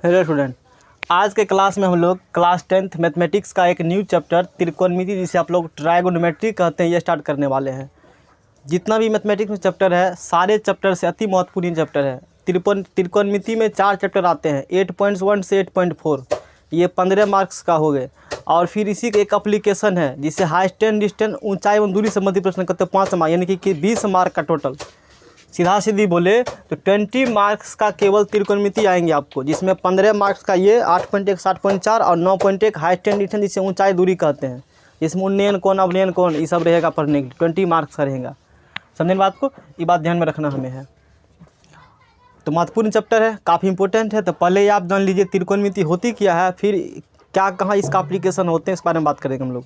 Hello student, आज के class में हम लोग क्लास 10th मैथमेटिक्स का एक न्यू चैप्टर त्रिकोणमिति, जिसे आप लोग ट्रायगोनोमेट्री कहते हैं, ये स्टार्ट करने वाले हैं। जितना भी मैथमेटिक्स में चैप्टर है, सारे चैप्टर से अति महत्वपूर्ण चैप्टर है। त्रिकोणमिति में 4 चैप्टर आते हैं, 8.1 से 8.4, ये 15 मार्क्स का हो गए। और फिर इसी का एक एप्लीकेशन है जिसे हाइस्टेंस डिस्टेंस ऊंचाई एवं दूरी संबंधी प्रश्न करते हैं 5 मार्क, यानी कि 20 मार्क का टोटल। सीधा सीधी बोले तो 20 मार्क्स का केवल त्रिकोणमिति आएंगे आपको, जिसमें 15 मार्क्स का ये 8.1 7.4 और 9.1 हाइस्टेंस डिस्टेंस, जिसे ऊंचाई दूरी कहते हैं। इसमें उन्नयन कोण अवनयन कोण ये सब रहेगा पढ़ने के, 20 मार्क्स का रहेगा। समझे बात को, ये बात ध्यान में रखना हमें है। तो महत्वपूर्ण चैप्टर है, काफ़ी इंपॉर्टेंट है। तो पहले आप जान लीजिए त्रिकोणमिति होती क्या है, फिर क्या कहाँ इसका एप्लीकेशन होते हैं, इस बारे में बात करेंगे हम लोग।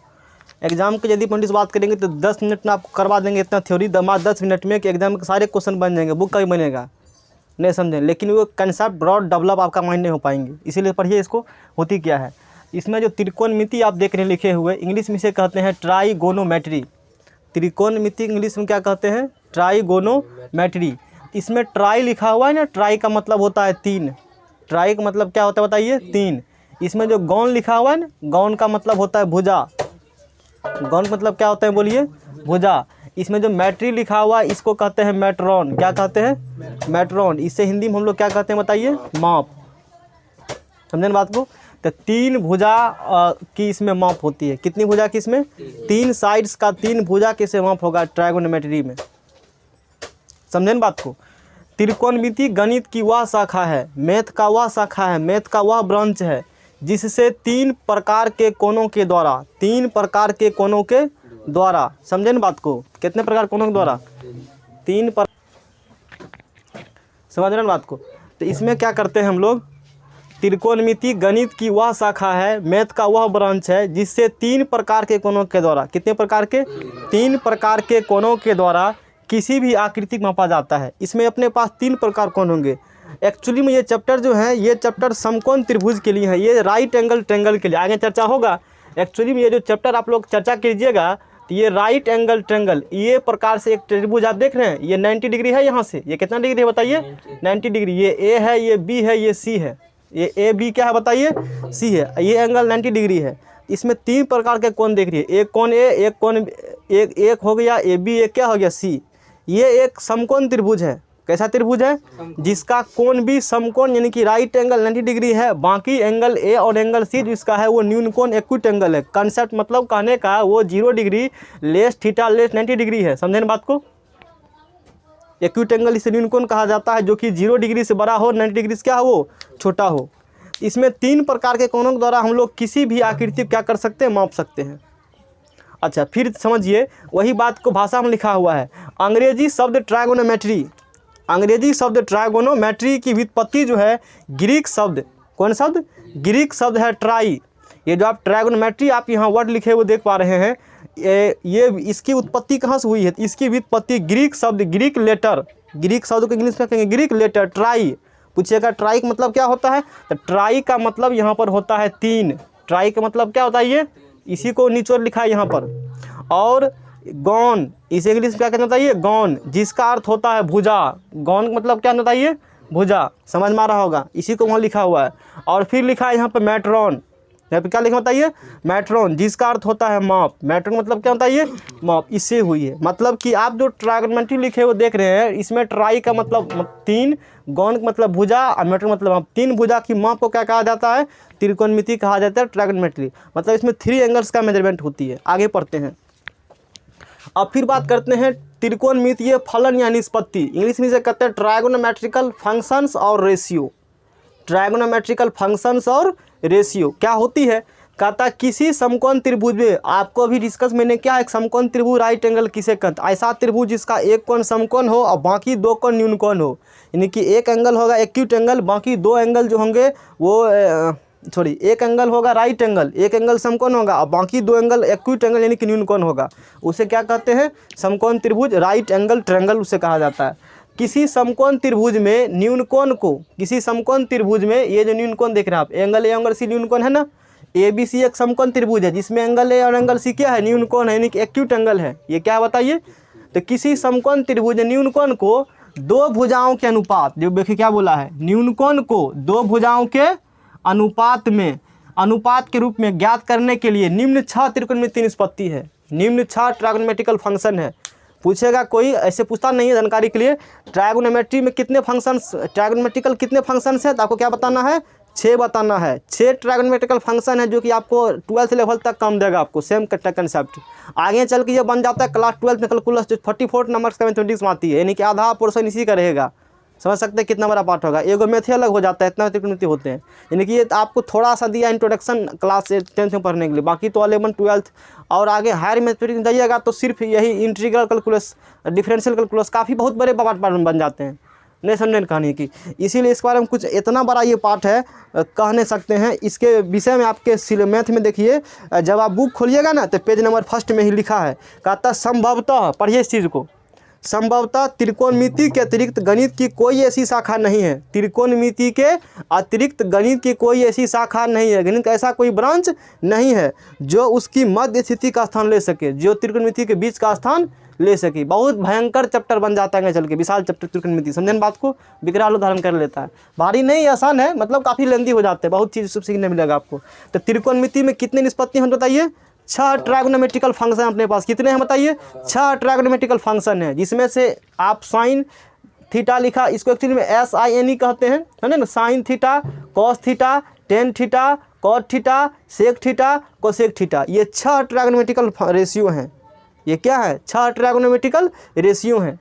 एग्जाम के यदि पॉइंट बात करेंगे तो 10 मिनट में आपको करवा देंगे इतना थ्योरी, 10 मिनट में कि एग्जाम के सारे क्वेश्चन बन जाएंगे, बुक का भी बनेगा, नहीं समझें। लेकिन वो कंसेप्ट ब्रॉड डेवलप आपका माइंड नहीं हो पाएंगे, इसीलिए पढ़िए इसको। होती क्या है, इसमें जो त्रिकोणमिति आप देख रहे हैं लिखे हुए, इंग्लिश में इसे कहते हैं ट्राइगोनोमेट्री। त्रिकोणमिति इंग्लिश में क्या कहते हैं, ट्राइगोनोमेट्री। इसमें ट्राई लिखा हुआ है ना, ट्राई का मतलब होता है 3। ट्राई का मतलब क्या होता है बताइए, 3। इसमें जो गौन लिखा हुआ है ना, गौन का मतलब होता है भुजा। गौन मतलब क्या होता है बोलिए, भुजा। इसमें जो मैट्री लिखा हुआ है, इसको कहते हैं मैट्रॉन। क्या कहते हैं, मैट्रॉन। इसे हिंदी में हम लोग क्या कहते हैं बताइए, माप। समझे बात को। तो 3 भुजा की इसमें माप होती है। कितनी भुजा की इसमें, 3 साइड्स का 3 भुजा कैसे माप होगा ट्रायगोनोमेट्री में। समझे बात को। त्रिकोणमिति गणित की वह शाखा है, मैथ का वह शाखा है, मैथ का वह ब्रांच है जिससे 3 प्रकार के कोणों के द्वारा, 3 प्रकार के कोणों के द्वारा, समझे ना बात को, कितने प्रकार कोणों के द्वारा, 3 पर, समझ रहे ना बात को। तो इसमें क्या करते हैं हम लोग, त्रिकोणमिति गणित की वह शाखा है, मैथ का वह ब्रांच है जिससे 3 प्रकार के कोणों के द्वारा, कितने प्रकार के, 3 प्रकार के कोणों के द्वारा किसी भी आकृति मापा जाता है। इसमें अपने पास 3 प्रकार कोण होंगे। एक्चुअली में ये चैप्टर जो है, ये चैप्टर समकोण त्रिभुज के लिए है, ये राइट एंगल ट्रायंगल के लिए आगे चर्चा होगा। एक्चुअली में ये जो चैप्टर आप लोग चर्चा कीजिएगा, तो ये राइट एंगल ट्रायंगल, ये प्रकार से एक त्रिभुज आप देख रहे हैं, ये 90 डिग्री है यहाँ से, ये कितना डिग्री है बताइए, 90 डिग्री। ये ए है, ये बी है, ये सी है, ये ए बी क्या है बताइए, सी है। ये एंगल 90 डिग्री है। इसमें 3 प्रकार के कोण देख रही है, एक कोण ए, एक कोण एक हो गया ए बी, एक क्या हो गया सी। ये एक समकोण त्रिभुज है। कैसा त्रिभुज है, जिसका कोण भी समकोण यानी कि राइट एंगल 90 डिग्री है। बाकी एंगल ए और एंगल सी जिसका है वो न्यून कोण एक्यूट एंगल है। कंसेप्ट मतलब कहने का वो 0 degree less theta less 90 degree है। समझे ना बात को। एक्यूट एंगल इसे न्यून कोण कहा जाता है, जो कि 0 डिग्री से बड़ा हो, 90 डिग्री से क्या हो, छोटा हो। इसमें 3 प्रकार के कोणों के द्वारा हम लोग किसी भी आकृति क्या कर सकते हैं, माप सकते हैं। अच्छा, फिर समझिए, वही बात को भाषा में लिखा हुआ है। अंग्रेजी शब्द ट्रायगोनोमेट्री, अंग्रेजी शब्द ट्रायगोनोमेट्री की व्युत्पत्ति जो है ग्रीक शब्द, कौन शब्द, ग्रीक शब्द है ट्राई। ये जो आप ट्रायगोनोमेट्री आप यहाँ वर्ड लिखे हुए देख पा रहे हैं, ये इसकी उत्पत्ति कहाँ से हुई है, इसकी व्युत्पत्ति ग्रीक शब्द, ग्रीक लेटर, ग्रीक शब्द को इंग्लिश में कहेंगे ग्रीक लेटर ट्राई। पूछिएगा ट्राई का मतलब क्या होता है, तो ट्राई का मतलब यहाँ पर होता है 3। ट्राई का मतलब क्या होता है, ये इसी को निचोड़ लिखा है यहाँ पर। और गौन, इसे इंग्लिश में क्या कहना चाहिए, गौन, जिसका अर्थ होता है भुजा। गौन मतलब क्या होता है, ये भुजा। समझ में आ रहा होगा, इसी को वहाँ लिखा हुआ है। और फिर लिखा है यहाँ पे मैट्रॉन, यहाँ पे क्या लिखा होता है, ये मैट्रॉन, जिसका अर्थ होता है माप। मैट्रॉन मतलब क्या होता है, ये माप, इससे हुई है। मतलब कि आप जो ट्रायगोनोमेट्री लिखे हुए देख रहे हैं, इसमें ट्राई का मतलब 3, गौन का मतलब भुजा और मैट्रॉन मतलब माप। 3 भुजा की माप को क्या कहा जाता है, त्रिकोणमिति कहा जाता है, ट्रायगोनोमेट्री। मतलब इसमें 3 एंगल्स का मेजरमेंट होती है। आगे पढ़ते हैं। अब फिर बात करते हैं त्रिकोणमितीय फलन या निष्पत्ति, इंग्लिश में इसे कहते हैं ट्रायगोनोमेट्रिकल फंक्शंस और रेशियो। ट्रायगोनोमेट्रिकल फंक्शंस और रेशियो क्या होती है, कहता किसी समकोण त्रिभुज में, आपको अभी डिस्कस मैंने क्या, एक समकोण त्रिभुज राइट एंगल किसे कहते हैं, ऐसा त्रिभुज जिसका एक कोण समकोण हो और बाकी 2 कोण न्यून कोण हो। यानी कि एक एंगल होगा एक्यूट एंगल, बाकी 2 एंगल जो होंगे वो एक एंगल होगा राइट एंगल, एक एंगल समकोण होगा और बाकी 2 एंगल एक्यूट एंगल यानी कि न्यून कोण होगा। उसे क्या कहते हैं, समकोण त्रिभुज, राइट एंगल ट्रायंगल उसे कहा जाता है। किसी समकोण त्रिभुज में न्यून कोण को, किसी समकोण त्रिभुज में ये जो न्यून कोण देख रहे हैं आप, एंगल ए एंगल सी न्यून कोण है ना, ए बी सी एक समकोण त्रिभुज है जिसमें एंगल ए और एंगल सी क्या है, न्यून कोण है, यानी कि एक्यूट एंगल है। ये क्या बताइए, तो किसी समकोण त्रिभुज न्यून कोण को 2 भुजाओं के अनुपात, जो देखिए क्या बोला है, न्यून कोण को 2 भुजाओं के अनुपात के रूप में ज्ञात करने के लिए निम्न 6 त्रिकोणमितीय निष्पत्ति है, निम्न 6 ट्रायगोनोमेट्रिकल फंक्शन है। पूछेगा कोई, ऐसे पूछता नहीं है जानकारी के लिए। ट्रायगोनोमेट्री में कितने फंक्शंस, ट्रायगोनोमेट्रिकल कितने फंक्शंस है, तो आपको क्या बताना है, 6 बताना है। 6 ट्रायगोनोमेट्रिकल फंक्शन है जो कि आपको 12th लेवल तक काम देगा आपको, सेम कंसेप्ट। आगे चल के ये बन जाता है क्लास 12 में कैलकुलस 44 नंबर का मैथमेटिक्स में आती है, यानी कि आधा पोर्शन इसी का रहेगा। समझ सकते हैं कितना बड़ा पार्ट होगा, एगो मैथ अलग हो जाता है, इतना त्रिकोणमिति होते हैं। यानी कि ये आपको थोड़ा सा दिया इंट्रोडक्शन क्लास 10th में पढ़ने के लिए, बाकी तो 11 12 और आगे हायर मैथमेटिक्स जाइएगा तो सिर्फ यही इंटीग्रल कैलकुलस, डिफरेंशियल कैलकुलस, काफ़ी बहुत बड़े पार्ट बन जाते हैं। नहीं समझे कहानी की, इसीलिए इस बारे में कुछ इतना बड़ा ये पार्ट है, कह नहीं सकते हैं। इसके विषय में आपके मैथ में देखिए, जब आप बुक खोलिएगा ना तो पेज नंबर 1 में ही लिखा है, कहता संभवतः, पढ़िए इस चीज़ को, संभवतः त्रिकोणमिति के अतिरिक्त गणित की कोई ऐसी शाखा नहीं है। त्रिकोणमिति के अतिरिक्त गणित की कोई ऐसी शाखा नहीं है, गणित का ऐसा कोई ब्रांच नहीं है जो उसकी मध्य स्थिति का स्थान ले सके, जो त्रिकोणमिति के बीच का स्थान ले सके। बहुत भयंकर चैप्टर बन जाता है चल के, विशाल चैप्टर त्रिकोणमिति। समझें बात को, विकराल उदाहरण कर लेता है, भारी नहीं आसान है, मतलब काफ़ी लेंदी हो जाते हैं, बहुत चीज़ सब सीखने मिलेगा आपको। तो त्रिकोणमिति में कितने निष्पत्ति हैं बताइए, 6 ट्रायगोनोमेट्रिकल फंक्शन अपने पास कितने हैं बताइए, 6 ट्रायगोनोमेट्रिकल फंक्शन है, जिसमें से आप साइन थीटा लिखा, इसको एक्चुअली में SINE कहते हैं, है ना, sine theta, cos theta, tan theta, cot theta, sec theta, cosec theta, ये 6 ट्रायगोनोमेट्रिकल रेशियो हैं। ये क्या है, 6 ट्रायगोनोमेट्रिकल रेशियो हैं।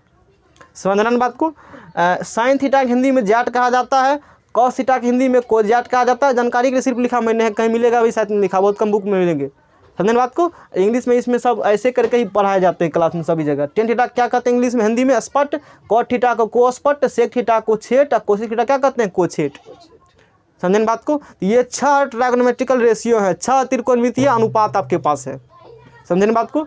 समझना बात को। साइन थीटा की हिंदी में ज्याट कहा जाता है, कॉस थीटा की हिंदी में कोज्याट कहा जाता है। जानकारी के लिए सिर्फ लिखा मैंने, कहीं मिलेगा भी शायद लिखा, बहुत कम बुक में मिलेंगे। समझने बात को, इंग्लिश में इसमें सब ऐसे करके ही पढ़ाए जाते हैं क्लास में सभी जगह। टेन थीटा क्या कहते हैं इंग्लिश में, हिंदी में स्पट, कॉट थीटा को कोस्पट, सेक थीटा को छेट, और कोसेक थीटा क्या कहते हैं, कोछेट। समझने बात को, ये 6 ट्रायगोनोमेट्रिकल रेशियो है, 6 त्रिकोणमितीय अनुपात आपके पास है। समझने बात को।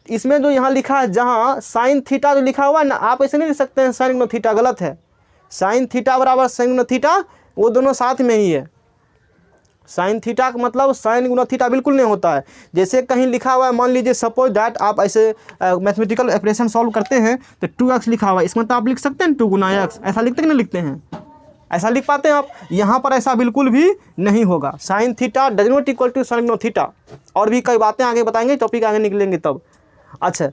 इसमें जो यहाँ लिखा है, जहाँ साइन थीटा जो लिखा हुआ है ना, आप ऐसे नहीं लिख सकते हैं साइन गुना थीटा, गलत है। साइन थीटा बराबर साइन गुना थीटा, वो दोनों साथ में ही है। साइन थीटा का मतलब साइन गुना थीटा बिल्कुल नहीं होता है। जैसे कहीं लिखा हुआ है, मान लीजिए सपोज दैट आप ऐसे मैथमेटिकल ऑपरेशन सॉल्व करते हैं तो 2x लिखा हुआ है, इसमें तो आप लिख सकते हैं 2 गुना x, ऐसा लिखते कि नहीं लिखते हैं, ऐसा लिख पाते हैं आप। यहाँ पर ऐसा बिल्कुल भी नहीं होगा। Sine theta does not equal to sine गुना थीटा, और भी कई बातें आगे बताएंगे, टॉपिक आगे निकलेंगे तब। अच्छा,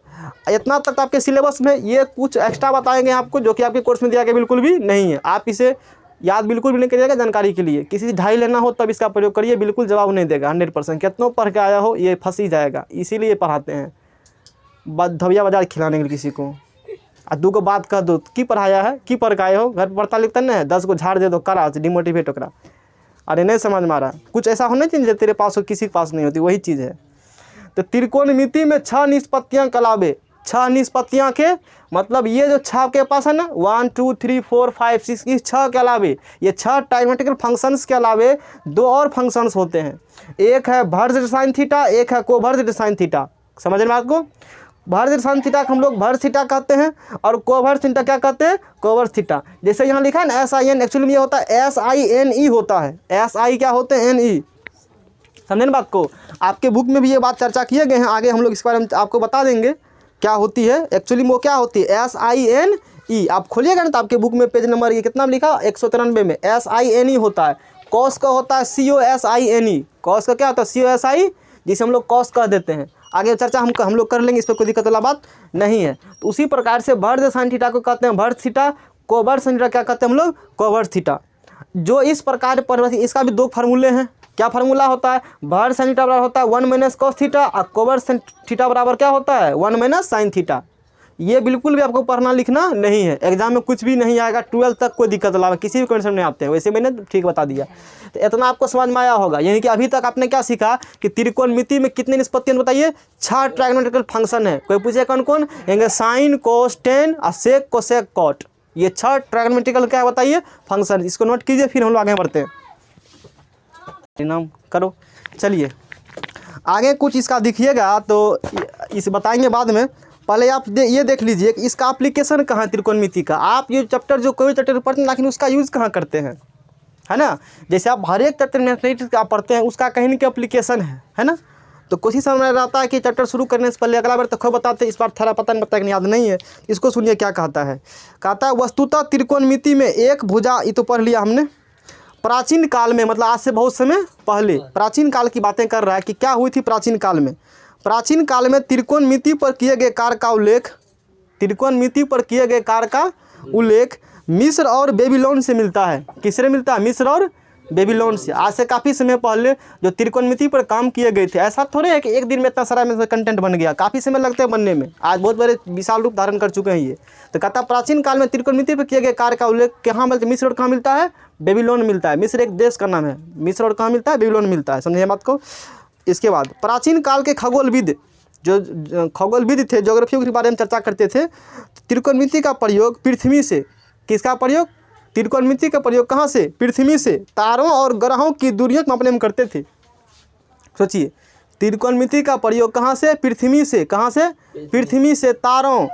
इतना तक आपके सिलेबस में ये कुछ एक्स्ट्रा बताएंगे आपको, जो कि आपके कोर्स में दिया गया बिल्कुल भी नहीं है। आप इसे याद बिल्कुल भी नहीं करिएगा, जानकारी के लिए। किसी से ढाई लेना हो तब इसका प्रयोग करिए, बिल्कुल जवाब नहीं देगा 100%। कितनों पढ़ के आया हो ये फंस ही जाएगा, इसीलिए पढ़ाते हैं, धबिया बाजार खिलाने के लिए किसी को। आ 2 को बात कह दो की पढ़ाया है, की पढ़ के आए हो, घर पर पढ़ता लिखता नहीं है, 10 को झाड़ दे दो करा डिमोटिवेट ओकरा। अरे नहीं समझ में आ रहा, कुछ ऐसा होना चाहिए तेरे पास हो, किसी के पास नहीं होती, वही चीज़ है। तो त्रिकोणमिति में 6 निष्पत्तियाँ कलावे, 6 निष्पत्तियाँ के मतलब ये जो 6 के पास है ना, 1 2 3 4 5 6, इस 6 के अलावे, ये 6 ट्रायगोनोमेट्रिकल फंक्शंस के अलावे 2 और फंक्शंस होते हैं। एक है वर्ज साइन थीटा, एक है कोवर्ज साइन थीटा। समझ में आपको, वर्ज साइन थीटा को हम लोग वर्ज थीटा कहते हैं, और कोवर्ज थीटा क्या कहते हैं, कोवर्ज थीटा। जैसे यहाँ लिखा है ना SIN, एक्चुअली में ये होता है SINE होता है, SI क्या होते हैं, NE। समझे ना बात को, आपके बुक में भी ये बात चर्चा किए गए हैं, आगे हम लोग इस बारे में आपको बता देंगे क्या होती है। एक्चुअली वो क्या होती है, SINE। आप खोलिएगा ना तो आपके बुक में पेज नंबर ये कितना लिखा, 193 में SINE होता है। कॉस का होता है COSINE, कॉस का क्या होता है COSI, जिसे हम लोग कॉस कह देते हैं। आगे चर्चा हम लोग कर लेंगे, इस पर कोई दिक्कत वाला बात नहीं है। तो उसी प्रकार से वर्ज साइन थीटा को कहते हैं वर्ज थीटा, कोवर्ज साइन थीटा क्या कहते हैं हम लोग, कोवर्ज थीटा। जो इस प्रकार परिवर्तित, इसका भी 2 फार्मूले हैं। क्या फार्मूला होता है, वर्ज साइन थीटा बराबर होता है 1 माइनस कॉस थीटा, और कोवर्ज साइन थीटा बराबर क्या होता है 1 माइनस साइन थीटा। ये बिल्कुल भी आपको पढ़ना लिखना नहीं है, एग्जाम में कुछ भी नहीं आएगा, 12 तक कोई दिक्कत वाला किसी भी कंडीशन में आते हैं, वैसे मैंने ठीक बता दिया। तो इतना आपको समझ में आया होगा। यानी कि अभी तक आपने क्या सीखा कि त्रिकोणमिति में कितने निष्पत्तियाँ बताइए, 6 ट्रायगोनोमेट्रिकल फंक्शन है। कोई पूछे कौन कौन, कहेंगे साइन कोस टेन और सेक कोसेक कॉट, ये 6 ट्रायगोनोमेट्रिकल क्या बताइए फंक्शन। इसको नोट कीजिए, फिर हम लोग आगे बढ़ते हैं, नाम करो। चलिए आगे कुछ इसका दिखिएगा तो इसे बताएंगे बाद में। पहले आप ये देख लीजिए कि इसका एप्लीकेशन कहाँ है त्रिकोणमिति का। आप ये चैप्टर जो कोई चैप्टर पढ़ते हैं, लेकिन उसका यूज़ कहाँ करते हैं, है ना। जैसे आप हर एक चैप्टर मैथमेटिक्स का पढ़ते हैं, उसका कहीं ना कहीं एप्लीकेशन है ना। तो कोशिश समझ रहता है कि चैप्टर शुरू करने से पहले, अगला बार तो खूब बताते हैं, इस बार थोड़ा पता नहीं पता कि याद नहीं है। इसको सुनिए क्या कहता है। कहता है वस्तुतः त्रिकोणमिति में एक भुजा, ये तो पढ़ लिया हमने, प्राचीन काल में, मतलब आज से बहुत समय पहले प्राचीन काल की बातें कर रहा है कि क्या हुई थी प्राचीन काल में। प्राचीन काल में त्रिकोणमिति पर किए गए कार्य का उल्लेख, त्रिकोणमिति पर किए गए कार्य का उल्लेख मिस्र और बेबीलोन से मिलता है। किससे मिलता है? मिस्र और बेबीलोन से। आज से काफ़ी समय पहले जो त्रिकोणमिति पर काम किए गए थे, ऐसा थोड़े है कि एक दिन में इतना सारा में कंटेंट बन गया, काफ़ी समय लगता है बनने में। आज बहुत बड़े विशाल रूप धारण कर चुके हैं ये। तो कहता प्राचीन काल में त्रिकोणमिति पर किए गए कार्य का उल्लेख कहाँ मिलता है? मिस्र और कहाँ मिलता है? बेबीलोन मिलता है। मिस्र एक देश का नाम है। मिस्र और कहाँ मिलता है? बेबीलोन मिलता है। समझिए बात को। इसके बाद प्राचीन काल के खगोलविद, जो खगोलविद थे, ज्योग्राफी के बारे में चर्चा करते थे, त्रिकोणमिति का प्रयोग पृथ्वी से, किसका प्रयोग? त्रिकोणमिति का प्रयोग कहाँ से? पृथ्वी से तारों और ग्रहों की दूरियों को मापने में करते थे। सोचिए, त्रिकोणमिति का प्रयोग कहाँ से? पृथ्वी से। कहाँ से? पृथ्वी से तारों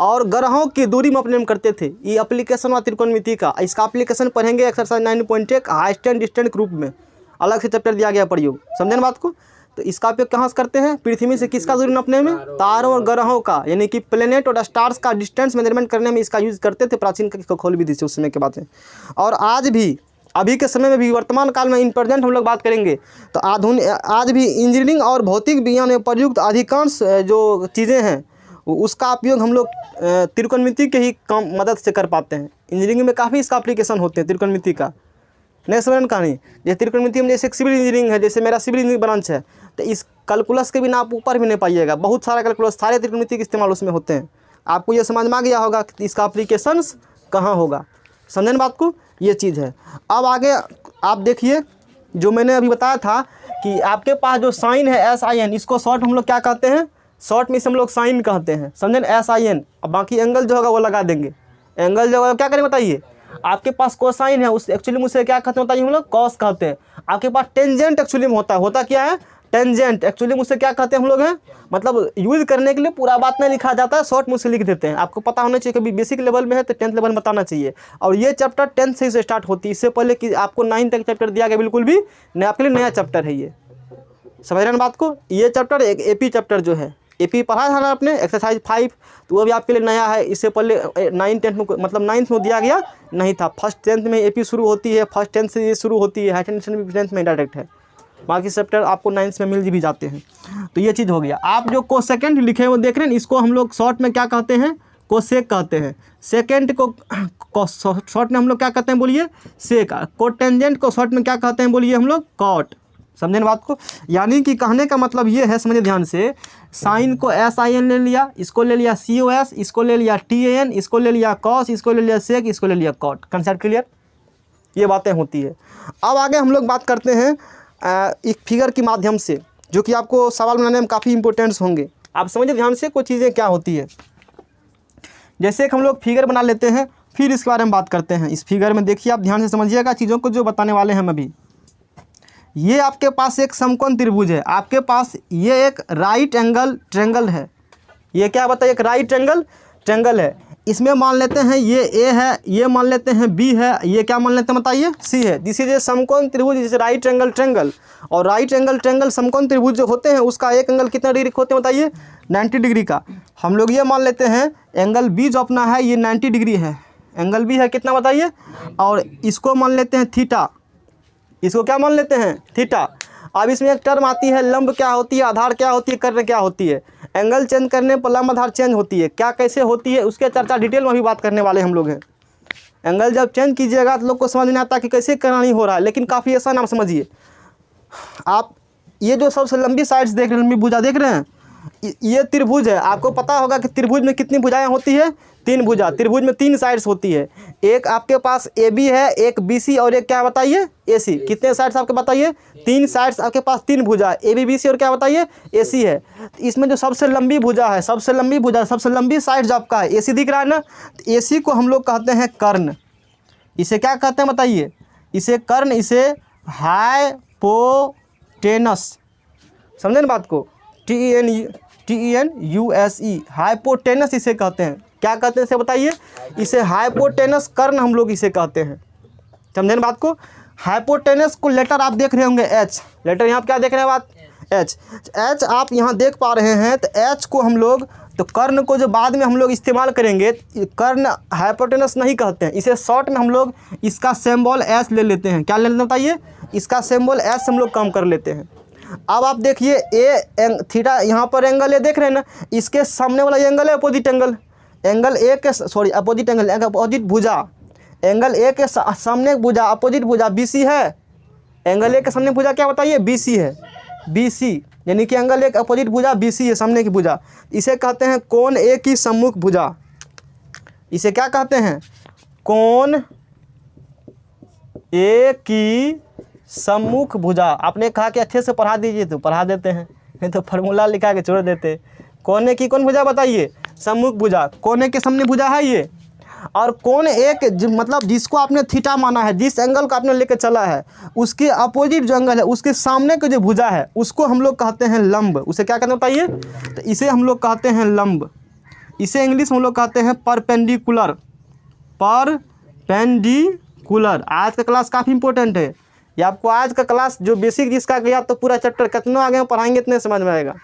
और ग्रहों की दूरी मापने में करते थे। ये एप्लीकेशन हुआ त्रिकोणमिति का। इसका एप्लीकेशन पढ़ेंगे एक्सरसाइज 9.1 हाइस्ट एंड डिस्टेंट ग्रुप में, अलग से चैप्टर दिया गया प्रयोग। समझे ना बात को? तो इसका उपयोग कहाँ से करते हैं? पृथ्वी से किसका दूरी नापने में? तारों और ग्रहों का, यानी कि प्लेनेट और स्टार्स का डिस्टेंस मेजरमेंट करने में इसका यूज़ करते थे प्राचीन खगोलविद से, उस समय की बात है। और आज भी, अभी के समय में भी, वर्तमान काल में इन प्रेजेंट हम लोग बात करेंगे तो आज भी इंजीनियरिंग और भौतिक विज्ञान में प्रयुक्त अधिकांश जो चीज़ें हैं उसका उपयोग हम लोग त्रिकोणमिति के ही काम मदद से कर पाते हैं। इंजीनियरिंग में काफ़ी इसका एप्लीकेशन होते हैं त्रिकोणमिति का। नहीं समझ कहानी? जैसे त्रिकोणमिति में जैसे सिविल इंजीनियरिंग है, जैसे मेरा सिविल इंजीनियरिंग ब्रांच है, तो इस कैलकुलस के बिना आप ऊपर भी नहीं पाइएगा। बहुत सारा कैलकुलस, सारे त्रिकोणमिति के इस्तेमाल उसमें होते हैं। आपको ये समझ में आ गया होगा कि इसका एप्लीकेशंस कहाँ होगा। समझे ना बात को? ये चीज़ है। अब आगे आप देखिए, जो मैंने अभी बताया था कि आपके पास जो साइन है SIN, इसको शॉर्ट हम लोग क्या कहते हैं? शॉर्ट में इसे हम लोग साइन कहते हैं। समझे ना? SIN। अब बाकी एंगल जो होगा वो लगा देंगे। एंगल जो होगा क्या करें बताइए? आपके पास कोसाइन है, उस एक्चुअली मुझसे क्या कहते हैं बताइए? हम लोग कॉस कहते हैं। आपके पास टेंजेंट एक्चुअली में होता क्या है? टेंजेंट। एक्चुअली मुझसे क्या कहते हैं हम लोग हैं? मतलब यूज करने के लिए पूरा बात नहीं लिखा जाता है, शॉर्ट मुझसे लिख देते हैं। आपको पता होना चाहिए, कभी बेसिक लेवल में है तो 10th लेवल में बताना चाहिए। और ये चैप्टर 10th से ही स्टार्ट होती है, इससे पहले कि आपको 9 तक चैप्टर दिया गया बिल्कुल भी नया, आपके लिए नया चैप्टर है ये। समझ रहे हैं बात को? ये चैप्टर एक AP चैप्टर जो है, AP पढ़ा था ना आपने एक्सरसाइज 5, तो वो भी आपके लिए नया है। इससे पहले 9th 10th में, मतलब 9th में दिया गया नहीं था। फर्स्ट 10th में AP शुरू होती है, फर्स्ट 10th से ये शुरू होती है। हाई टेंशन भी 10th में डायरेक्ट है, बाकी चैप्टर आपको 9th में मिल भी जाते हैं। तो ये चीज़ हो गया। आप जो कोसेकेंड लिखे हैं वो देख रहे हैं, इसको हम लोग शॉर्ट में क्या कहते हैं? कोसेक कहते हैं। सेकेंड को शॉर्ट में हम लोग क्या कहते हैं बोलिए? सेक। कोटेंजेंट को शॉर्ट में क्या कहते हैं बोलिए? हम लोग कॉट। समझे ना बात को? यानी कि कहने का मतलब ये है, समझे ध्यान से, साइन को SIN ले लिया, इसको ले लिया COS, इसको ले लिया TAN, इसको ले लिया कॉस, इसको ले लिया सेक, इसको ले लिया कॉट। Concept clear? ये बातें होती है। अब आगे हम लोग बात करते हैं एक फिगर के माध्यम से, जो कि आपको सवाल बनाने में काफ़ी इंपॉर्टेंट्स होंगे। आप समझिए ध्यान से कुछ चीज़ें क्या होती है। जैसे एक हम लोग फिगर बना लेते हैं, फिर इसके बारे में बात करते हैं। इस फिगर में देखिए, आप ध्यान से समझिएगा चीज़ों को जो बताने वाले हैं हम अभी। ये आपके पास एक समकोण त्रिभुज है, आपके पास ये एक राइट एंगल ट्रायंगल है। ये क्या बताइए? एक राइट एंगल ट्रायंगल है। इसमें मान लेते हैं ये A है, ये मान लेते हैं B है, ये क्या मान लेते हैं बताइए? C है। दिस इज ए समकोण त्रिभुज, जैसे राइट एंगल ट्रायंगल। और राइट एंगल ट्रायंगल समकोण त्रिभुज जो होते हैं उसका एक एंगल कितना डिग्री होते हैं बताइए? 90 डिग्री का। हम लोग ये मान लेते हैं एंगल B जो अपना है ये 90 डिग्री है। एंगल B है कितना बताइए? और इसको मान लेते हैं थीटा। इसको क्या मान लेते हैं? थीटा। अब इसमें एक टर्म आती है, लंब क्या होती है, आधार क्या होती है, कर्ण क्या होती है। एंगल चेंज करने पर लंब आधार चेंज होती है। क्या कैसे होती है उसके चर्चा डिटेल में भी बात करने वाले हम लोग हैं। एंगल जब चेंज कीजिएगा तो लोग को समझ नहीं आता कि कैसे करना नहीं हो रहा है, लेकिन काफ़ी आसान आप समझिए। आप ये जो सबसे लंबी साइड्स देख रहे हैं, लंबी भुजा देख रहे हैं, ये त्रिभुज है। आपको पता होगा कि त्रिभुज में कितनी भुजाएं होती है? 3 भुजा। त्रिभुज में 3 साइड्स होती है। एक आपके पास AB है, एक BC और एक क्या बताइए? AC। कितने साइड्स आपके बताइए? 3 साइड्स आपके पास, 3 भुजा, AB BC और क्या बताइए? AC है। इसमें जो सबसे लंबी भुजा है, सबसे लंबी साइड्स आपका है AC दिख रहा है ना? AC को हम लोग कहते हैं कर्ण। इसे क्या कहते हैं बताइए? इसे कर्ण, इसे हाइपोटेनस। समझे ना बात को? TENUSE, हाइपोटेनस इसे कहते हैं। क्या कहते हैं इसे बताइए? इसे हाइपोटेनस कर्ण हम लोग इसे कहते हैं। समझे ना बात को? हाइपोटेनस को लेटर आप देख रहे होंगे H। लेटर यहाँ आप क्या देख रहे हैं बात? H आप यहाँ देख पा रहे हैं। तो H को हम लोग तो कर्ण को जो बाद में हम लोग इस्तेमाल करेंगे, कर्ण हाइपोटेनस नहीं कहते हैं, इसे शॉर्ट में हम लोग इसका सिंबल एस ले लेते हैं। क्या ले लेते हैं बताइए? इसका सिंबल एस हम लोग कम कर लेते हैं। अब आप देखिए ए थीटा, यहाँ पर एंगल ए देख रहे हैं ना, इसके सामने वाला एंगल है अपोजिट एंगल, एंगल ए के सॉरी अपोजिट एंगल, अपोजिट भुजा, एंगल ए के सामने भुजा अपोजिट भुजा BC है। एंगल ए के सामने भुजा क्या बताइए? BC है, BC यानी कि एंगल ए अपोजिट भुजा BC है, सामने की भुजा। इसे कहते हैं कोण ए की सम्मुख भुजा। इसे क्या कहते हैं? कोण ए की सम्मुख भुजा। आपने कहा कि अच्छे से पढ़ा दीजिए तो पढ़ा देते हैं, नहीं तो फार्मूला लिखा के छोड़ देते। कोने की कौन भुजा बताइए? सम्मुख भुजा। कोने के सामने भुजा है ये, और कोण एक मतलब जिसको आपने थीटा माना है, जिस एंगल को आपने लेकर चला है, उसके अपोजिट जो एंगल है उसके सामने का जो भुजा है उसको हम लोग कहते हैं लंब। उसे क्या कहते हैं बताइए? तो इसे हम लोग कहते हैं लंब। इसे इंग्लिश में हम लोग कहते हैं परपेंडिकुलर। परपेंडिकुलर। आज का क्लास काफ़ी इंपॉर्टेंट है ये। आपको आज का क्लास जो बेसिक जिसका गया तो पूरा चैप्टर कितना आगे पढ़ाएंगे इतने समझ में आएगा।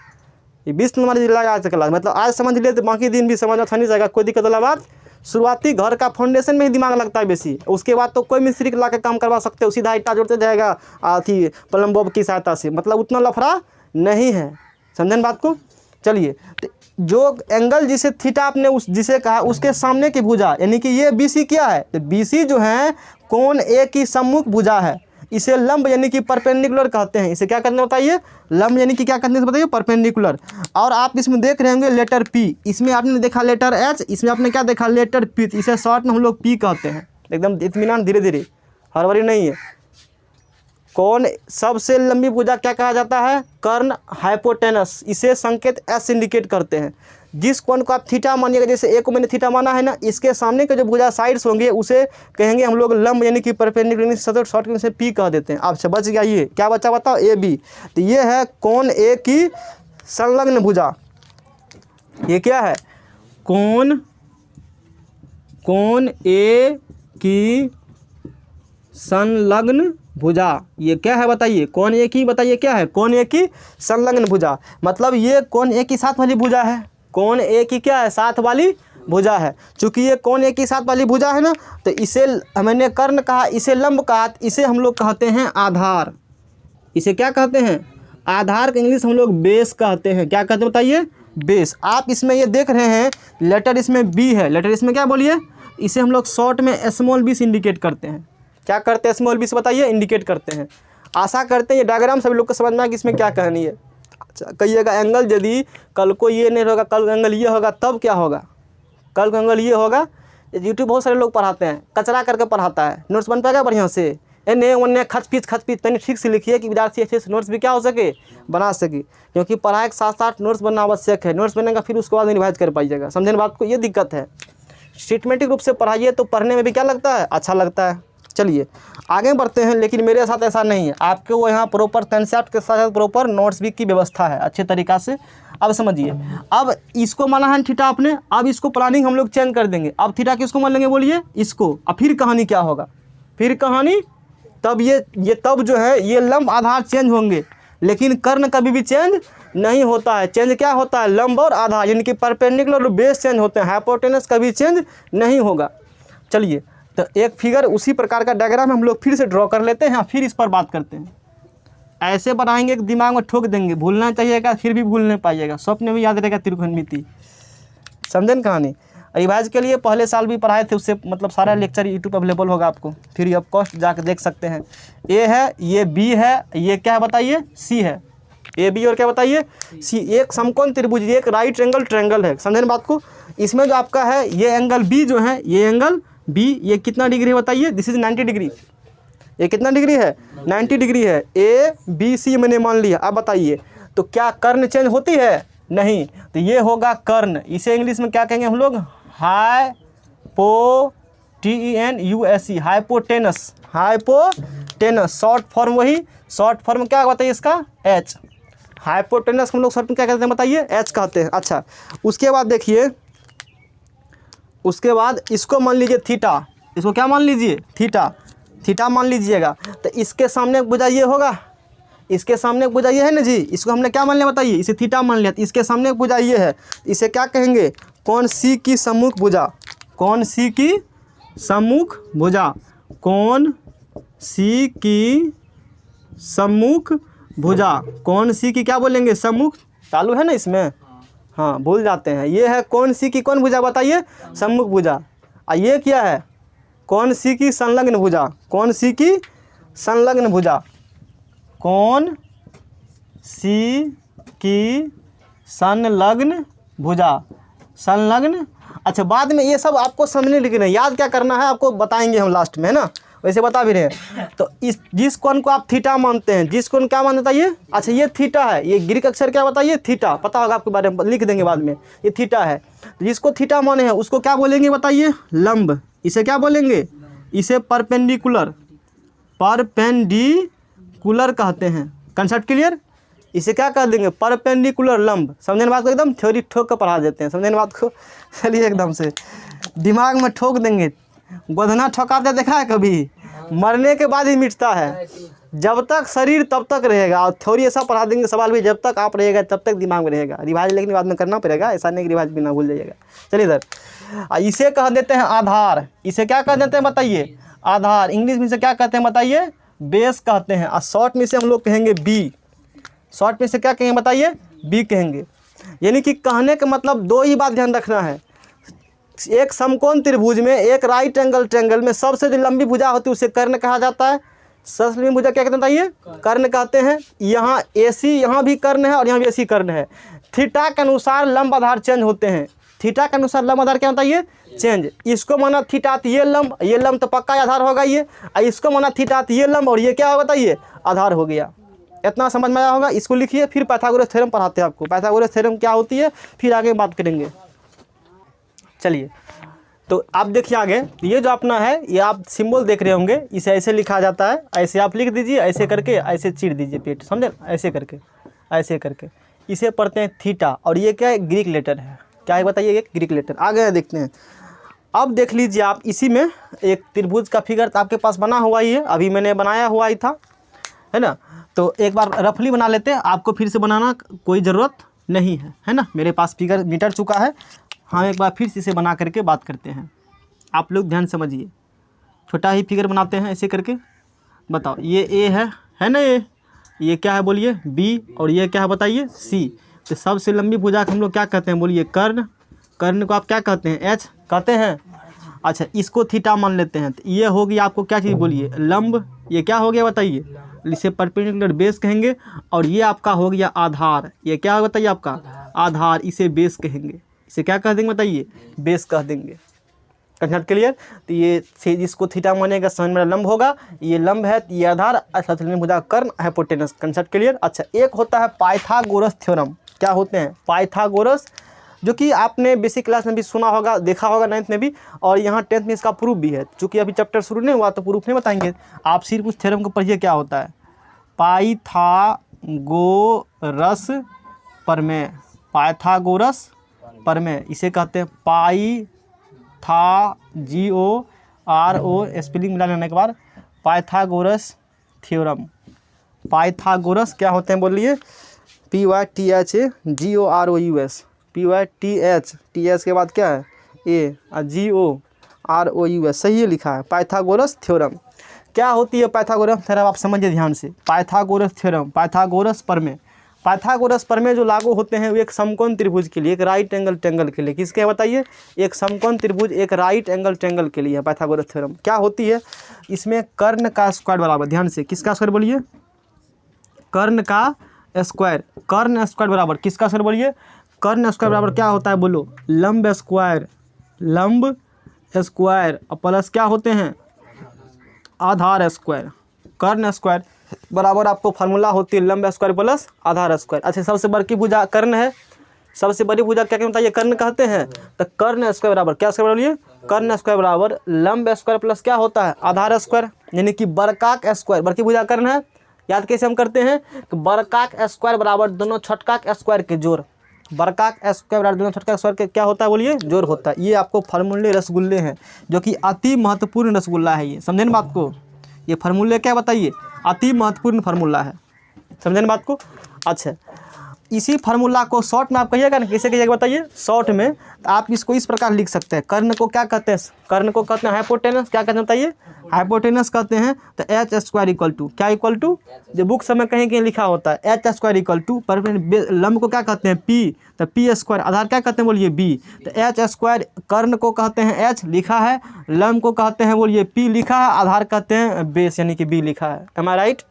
ये 20 नंबर जिला आज का क्लास, मतलब आज समझ लिए तो बाकी दिन भी समझ आसानी जाएगा, कोई दिक्कत वाला बात। शुरुआती घर का फाउंडेशन में ही दिमाग लगता है बेसी, उसके बाद तो कोई मिस्त्री ला के काम करवा सकते हो, सीधा ईटा जोड़ते जाएगा थी प्लम्बर की सहायता से, मतलब उतना लफड़ा नहीं है। समझन बात को? चलिए, तो जो एंगल जिसे थीटा आपने जिसे कहा उसके सामने की भुजा यानी कि ये BC क्या है? तो BC जो है कोण ए की सम्मुख भुजा है, इसे लंब यानी कि परपेंडिकुलर कहते हैं। इसे क्या कहते हैं बताइए? लंब यानी कि क्या कहते हैं बताइए? परपेंडिकुलर। और आप इसमें देख रहे होंगे लेटर P, इसमें आपने देखा लेटर H, इसमें आपने क्या देखा? Letter P। इसे शॉर्ट में हम लोग P कहते हैं। एकदम इत्मीनान, धीरे धीरे, हड़बड़ी नहीं है। कौन सबसे लंबी भुजा क्या कहा जाता है? कर्ण हाइपोटेनस। इसे संकेत S इंडिकेट करते हैं। जिस कोण को आप थीटा मानिएगा, जैसे ए को मैंने थीटा माना है ना, इसके सामने के जो भुजा साइड्स होंगे उसे कहेंगे हम लोग लंब यानी कि परपेंडिकुलर, शॉर्ट से P कह देते हैं। आपसे बच गया ये क्या बचा बताओ? AB। तो ये है कोण ए की संलग्न भुजा। ये क्या है? कोण ए की संलग्न भुजा। ये क्या है बताइए? कोण ए की बताइए क्या है? कोण ए की संलग्न भुजा। मतलब ये कोण ए की साथ वाली भुजा है। कोण ए की क्या है? साथ वाली भुजा है। चूंकि ये कोण ए की साथ वाली भुजा है ना, तो इसे मैंने कर्ण कहा, इसे लंब कहा, इसे हम लोग कहते हैं आधार। इसे क्या कहते हैं? आधार का इंग्लिश हम लोग बेस कहते हैं। क्या कहते हैं बताइए? बेस। आप इसमें ये देख रहे हैं लेटर इसमें B है, लेटर इसमें क्या बोलिए? इसे हम लोग शॉर्ट में स्मॉल b से इंडिकेट करते हैं। क्या करते हैं स्मॉल b से बताइए? इंडिकेट करते हैं। आशा करते हैं ये डायग्राम सभी लोग को समझ में आया कि इसमें क्या कहानी है। अच्छा, कहिएगा एंगल यदि कल को ये नहीं होगा, कल एंगल ये होगा, तब क्या होगा? कल को एंगल ये होगा। यूट्यूब बहुत सारे लोग पढ़ाते हैं, कचरा करके पढ़ाता है। नोट्स बन पाएगा बढ़िया से? एने ओने खच पीच तनी ठीक से लिखिए कि विद्यार्थी अच्छे से नोट्स भी क्या हो सके? बना सके। क्योंकि पढ़ाई के साथ साथ नोट्स बनना आवश्यक है। नोट्स बनेगा फिर उसके बाद रिवाइज कर पाइएगा। समझे ना बात को? ये दिक्कत है। सिस्टमेटिक रूप से पढ़ाइए तो पढ़ने में भी क्या लगता है? अच्छा लगता है। चलिए आगे बढ़ते हैं, लेकिन मेरे साथ ऐसा नहीं है। आपके वो यहाँ प्रॉपर कंसेप्ट के साथ प्रॉपर नोट्स भी की व्यवस्था है अच्छे तरीक़ा से। अब समझिए, अब इसको माना है थीटा आपने, अब इसको प्लानिंग हम लोग चेंज कर देंगे। अब थीटा किसको मान लेंगे बोलिए? इसको। अब फिर कहानी क्या होगा? फिर कहानी तब ये तब जो है ये लंब आधार चेंज होंगे, लेकिन कर्ण कभी भी चेंज नहीं होता है। चेंज क्या होता है? लंब और आधार यानी कि परपेंडिकुलर और बेस चेंज होते हैं। हाइपोटेनस कभी चेंज नहीं होगा। चलिए, तो एक फिगर उसी प्रकार का डायग्राम हम लोग फिर से ड्रॉ कर लेते हैं, फिर इस पर बात करते हैं। ऐसे बनाएंगे कि दिमाग में ठोक देंगे, भूलना चाहिएगा फिर भी भूल नहीं पाइएगा, स्वप्न में याद रहेगा त्रिकोणमिति। समझें कहानी? रिवाइज के लिए पहले साल भी पढ़ाए थे, उससे मतलब सारा लेक्चर यूट्यूब अवेलेबल होगा आपको, फिर आप कॉस्ट जाकर देख सकते हैं। ए है, ये बी है, ये क्या है बताइए? सी है। ए बी और क्या बताइए? सी। एक समकोण त्रिभुज, एक राइट एंगल ट्रायंगल है। समझे ना बात को? इसमें जो आपका है ये एंगल बी जो है, ये एंगल बी ये कितना डिग्री है बताइए? This is 90 degree. ये कितना डिग्री है? 90 डिग्री है। ए बी सी मैंने मान लिया। अब बताइए तो क्या कर्ण चेंज होती है? नहीं। तो ये होगा कर्ण। इसे इंग्लिश में क्या कहेंगे हम लोग? HYPOTENUS, hypotenuse. Hypotenuse short form, वही शॉर्ट फॉर्म क्या बताइए इसका? H। हाइपोटेनस हम लोग शॉर्ट में क्या कहते हैं बताइए? H कहते हैं। अच्छा, उसके बाद देखिए, उसके बाद इसको मान लीजिए थीटा। इसको क्या मान लीजिए? थीटा। थीटा मान लीजिएगा। तो इसके सामने भुजा ये होगा, इसके सामने भुजा ये है ना जी, इसको हमने क्या मान लिया बताइए, इसे थीटा मान लिया। तो इसके सामने भुजा ये है, इसे क्या कहेंगे, कोण सी की सम्मुख भुजा, कोण सी की सम्मुख भुजा, कोण सी की सम्मुख भुजा, कोण सी की क्या बोलेंगे, सम्मुख, चालू है ना इसमें, हाँ भूल जाते हैं। ये है कोण सी की कौन भुजा बताइए, सम्मुख भुजा। और ये क्या है, कोण सी की संलग्न भुजा, कोण सी की संलग्न भुजा, कोण सी की संलग्न भुजा, संलग्न। अच्छा बाद में ये सब आपको समझने लेकिन याद क्या करना है, आपको बताएंगे हम लास्ट में, है ना, वैसे बता भी रहे हैं। तो इस जिस कोण को आप थीटा मानते हैं, जिस कोण क्या मानते बताइए, अच्छा ये थीटा है, ये ग्रीक अक्षर क्या बताइए, थीटा, पता होगा आपके बारे में, लिख देंगे बाद में, ये थीटा है। जिसको थीटा माने हैं उसको क्या बोलेंगे बताइए, लंब। इसे क्या बोलेंगे, इसे परपेंडिकुलर, परपेंडिकुलर कहते हैं। कंसेप्ट क्लियर, इसे क्या कह देंगे, परपेंडिकुलर लंब। समझने बात को, एकदम थ्योरी ठोक कर पढ़ा देते हैं, समझने बात को, चलिए एकदम से दिमाग में ठोक देंगे। गोधना ठोकाते देखा है कभी, मरने के बाद ही मिटता है, जब तक शरीर तब तक रहेगा। और थ्योरी ऐसा पढ़ा देंगे, सवाल भी जब तक आप रहेगा तब तक दिमाग में रहेगा, रिवाइज लेकिन बाद में करना पड़ेगा, ऐसा नहीं कि रिवाइज भी ना भूल जाइएगा। चलिए इधर, इसे कह देते हैं आधार। इसे क्या कह देते हैं बताइए, आधार। इंग्लिश में से क्या कहते हैं बताइए, बेस कहते हैं। और शॉर्ट में से हम लोग कहेंगे बी, शॉर्ट में से क्या कहेंगे बताइए, बी कहेंगे। यानी कि कहने का मतलब दो ही बात ध्यान रखना है, एक समकोण त्रिभुज में, एक राइट एंगल ट्रायंगल में सबसे जो लंबी भुजा होती है उसे कर्ण कहा जाता है। सबसे लंबी भुजा क्या कहते हैं बताइए, कर्ण कहते हैं। यहाँ AC यहाँ भी कर्ण है और यहाँ भी AC कर्ण है। थीटा के अनुसार लंब आधार चेंज होते हैं, थीटा के अनुसार लंब आधार क्या होता है, ये चेंज। इसको माना थीटा तो ये लंब तो पक्का आधार होगा ये, और इसको माना थीटा तो ये लंब, और ये क्या होगा बताइए, आधार हो गया। इतना समझ में आया होगा, इसको लिखिए, फिर पाइथागोरस थ्योरम पढ़ाते हैं आपको, पाइथागोरस थ्योरम क्या होती है फिर आगे बात करेंगे। चलिए तो आप देखिए आगे, ये जो अपना है, ये आप सिंबल देख रहे होंगे, इसे ऐसे लिखा जाता है, ऐसे आप लिख दीजिए, ऐसे करके ऐसे चीर दीजिए पेट, समझे, ऐसे करके, ऐसे करके इसे पढ़ते हैं थीटा। और ये क्या है, ग्रीक लेटर है, क्या है बताइए, एक ग्रीक लेटर। आगे देखते हैं, अब देख लीजिए आप, इसी में एक त्रिभुज का फिगर आपके पास बना हुआ ही है, अभी मैंने बनाया हुआ ही था, है ना। तो एक बार रफली बना लेते हैं, आपको फिर से बनाना कोई ज़रूरत नहीं है ना, मेरे पास फिगर मिट चुका है। हम एक बार फिर से इसे बना करके बात करते हैं, आप लोग ध्यान समझिए। छोटा ही फिगर बनाते हैं ऐसे करके, बताओ ये ए है ना, ये क्या है बोलिए, बी, और ये क्या है बताइए, सी। तो सबसे लंबी भुजा को हम लोग क्या कहते हैं बोलिए, कर्ण। कर्ण को आप क्या कहते हैं, एच कहते हैं। अच्छा इसको थीटा मान लेते हैं, तो ये होगी आपको क्या चीज़ बोलिए, लंब। ये क्या हो गया बताइए, इसे परपेंडिकुलर बेस कहेंगे। और ये आपका हो गया आधार, ये क्या होगा बताइए, आपका आधार, इसे बेस कहेंगे। इसे क्या कह देंगे बताइए, बेस कह देंगे। Concept clear. तो ये जिसको थीटा मानेगा समझ में लंब होगा, ये लंब है, ये आधार, सबसे भुजा कर्ण, हाइपोटेनस। Concept clear. अच्छा एक होता है पाइथागोरस थ्योरम। क्या होते हैं, पाइथागोरस, जो कि आपने बेसिक क्लास में भी सुना होगा, देखा होगा 9th में भी, और यहाँ 10th में इसका प्रूफ भी है। चूँकि अभी चैप्टर शुरू नहीं हुआ तो प्रूफ नहीं बताएंगे, आप सिर्फ उस थ्योरम को पढ़िए क्या होता है। पाइथागोरस प्रमेय, पाइथागोरस प्रमेय इसे कहते हैं GORO स्पेलिंग मिला लेने के बाद पाइथागोरस थ्योरम। पाइथागोरस क्या होते हैं बोलिए, PYTHAGOROUS, PYTH के बाद क्या है ए, GOROUS, सही है लिखा है, पाइथागोरस थ्योरम। क्या होती है पाइथागोरस थ्योरम, आप समझिए ध्यान से। पाइथागोरस थ्योरम, पाइथागोरस प्रमेय। पाइथागोरस प्रमेय जो लागू होते हैं वो एक समकोण त्रिभुज के लिए, एक राइट एंगल ट्रायंगल के लिए। किसके हैं बताइए, एक समकोण त्रिभुज, एक राइट एंगल ट्रायंगल के लिए पाइथागोरस थ्योरम। क्या होती है, इसमें कर्ण का स्क्वायर बराबर, ध्यान से, किसका स्क्वायर बोलिए, कर्ण का स्क्वायर। कर्ण स्क्वायर बराबर किसका स्क्वायर बोलिए, कर्ण स्क्वायर बराबर क्या होता है बोलो, लंब स्क्वायर, लंब स्क्वायर प्लस क्या होते हैं, आधार स्क्वायर। कर्ण स्क्वायर बराबर आपको फार्मूला होती है लंब स्क्वायर प्लस आधार स्क्वायर। अच्छा सबसे बड़ी भुजा कर्ण है, सबसे बड़ी भुजा क्या कहते हैं, कर्ण कहते हैं। तो कर्ण स्क्वायर बराबर क्या स्क्वायर बोलिए, कर्ण स्क्वायर बराबर लंब स्क्वायर प्लस क्या होता है, आधार स्क्वायर। यानी कि बरकाक स्क्वायर, बड़ी भुजा कर्ण है, याद कैसे हम करते हैं, कि बरकाक स्क्वायर बराबर दोनों छोटकाक स्क्वायर के जोड़। बरकाक स्क्वायर बराबर दोनों छोटकाक स्क्वायर के क्या होता है बोलिए, जोड़ होता है। ये आपको फार्मूले रसगुल्ले हैं, जो कि अति महत्वपूर्ण रसगुल्ला है ये, समझे ना बात को। ये फार्मूले क्या बताइए, अति महत्वपूर्ण फार्मूला है। समझे ना बात को। अच्छा, इसी फार्मूला को शॉर्ट में आप कहिएगा ना, कैसे कहिएगा बताइए शॉर्ट में। तो आप इसको इस प्रकार लिख सकते हैं, कर्ण को क्या कहते हैं, कर्ण को कहते हैं हाइपोटेनस, क्या कहते हैं बताइए, हाइपोटेनस कहते हैं। तो एच स्क्वायर इक्वल टू क्या इक्वल टू, जो बुक में कहीं कहीं लिखा होता है एच स्क्वायर इक्वल टू, पर लंब को क्या कहते हैं पी, तो पी स्क्वायर, आधार क्या कहते हैं बोलिए बी। तो एच स्क्वायर कर्ण को कहते हैं एच लिखा है, लंब को कहते हैं बोलिए पी लिखा है, आधार कहते हैं बेस यानी कि बी लिखा है। एम आई राइट।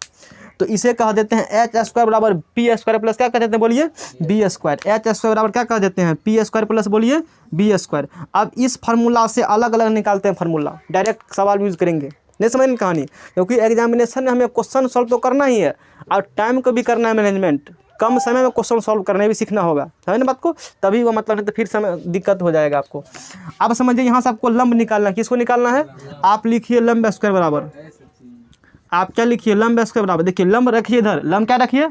तो इसे कह देते हैं एच स्क्वायर बराबर पी स्क्वायर प्लस क्या कह देते हैं बोलिए बी स्क्वायर। एच स्क्वायर बराबर क्या कह देते हैं पी स्क्वायर प्लस बोलिए बी स्क्वायर। अब इस फार्मूला से अलग अलग निकालते हैं फार्मूला, डायरेक्ट सवाल यूज़ करेंगे, नहीं समझ में कहानी, क्योंकि एग्जामिनेशन में हमें क्वेश्चन सॉल्व तो करना ही है और टाइम को भी करना है मैनेजमेंट, कम समय में क्वेश्चन सॉल्व करने भी सीखना होगा, समझ ना बात को, तभी वो मतलब नहीं तो फिर समय दिक्कत हो जाएगा आपको। अब समझिए यहाँ से आपको लंब निकालना है, किसको निकालना है, आप लिखिए लंब स्क्वायर बराबर, आप क्या लिखिए लंब स्क्वायर बराबर, देखिए लंब रखिए इधर, लंब क्या रखिए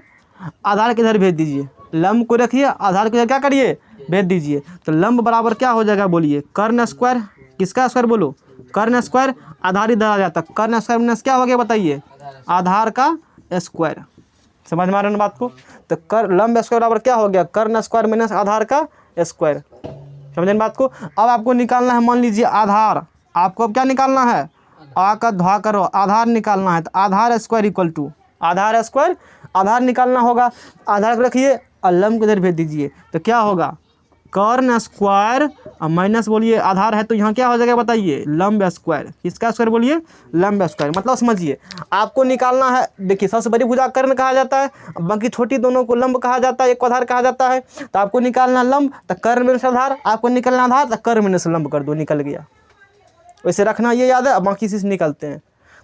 आधार के इधर भेज दीजिए, लंब को रखिए आधार के इधर क्या करिए भेज दीजिए। तो लंब बराबर क्या हो जाएगा बोलिए कर्ण स्क्वायर, किसका स्क्वायर बोलो कर्ण स्क्वायर, आधार इधर आ जाता, कर्ण स्क्वायर माइनस क्या हो गया बताइए आधार का स्क्वायर, समझ में आ रहा है बात को। तो लंब स्क्वायर बराबर क्या हो गया कर्ण स्क्वायर माइनस आधार का स्क्वायर, समझे बात को। अब आपको निकालना है मान लीजिए आधार, आपको अब क्या निकालना है आ का धा करो आधार निकालना है, तो आधार स्क्वायर इक्वल टू आधार स्क्वायर, आधार निकालना होगा, आधार को रखिए और लंब को इधर भेज दीजिए, तो क्या होगा कर्ण स्क्वायर और माइनस बोलिए आधार है, तो यहाँ क्या हो जाएगा बताइए लंब स्क्वायर, किसका स्क्वायर बोलिए लंब स्क्वायर। मतलब समझिए आपको निकालना है, देखिए सबसे बड़ी भुजा कर्ण कहा जाता है, बाकी छोटी दोनों को लंब कहा जाता है, एक को आधार कहा जाता है। तो आपको निकालना लंब तो कर्ण माइनस आधार, आपको निकालना आधार तो कर्ण माइनस लंब कर दो, निकल गया। वैसे रखना ये याद है, अब बाकी चीज़ निकलते हैं।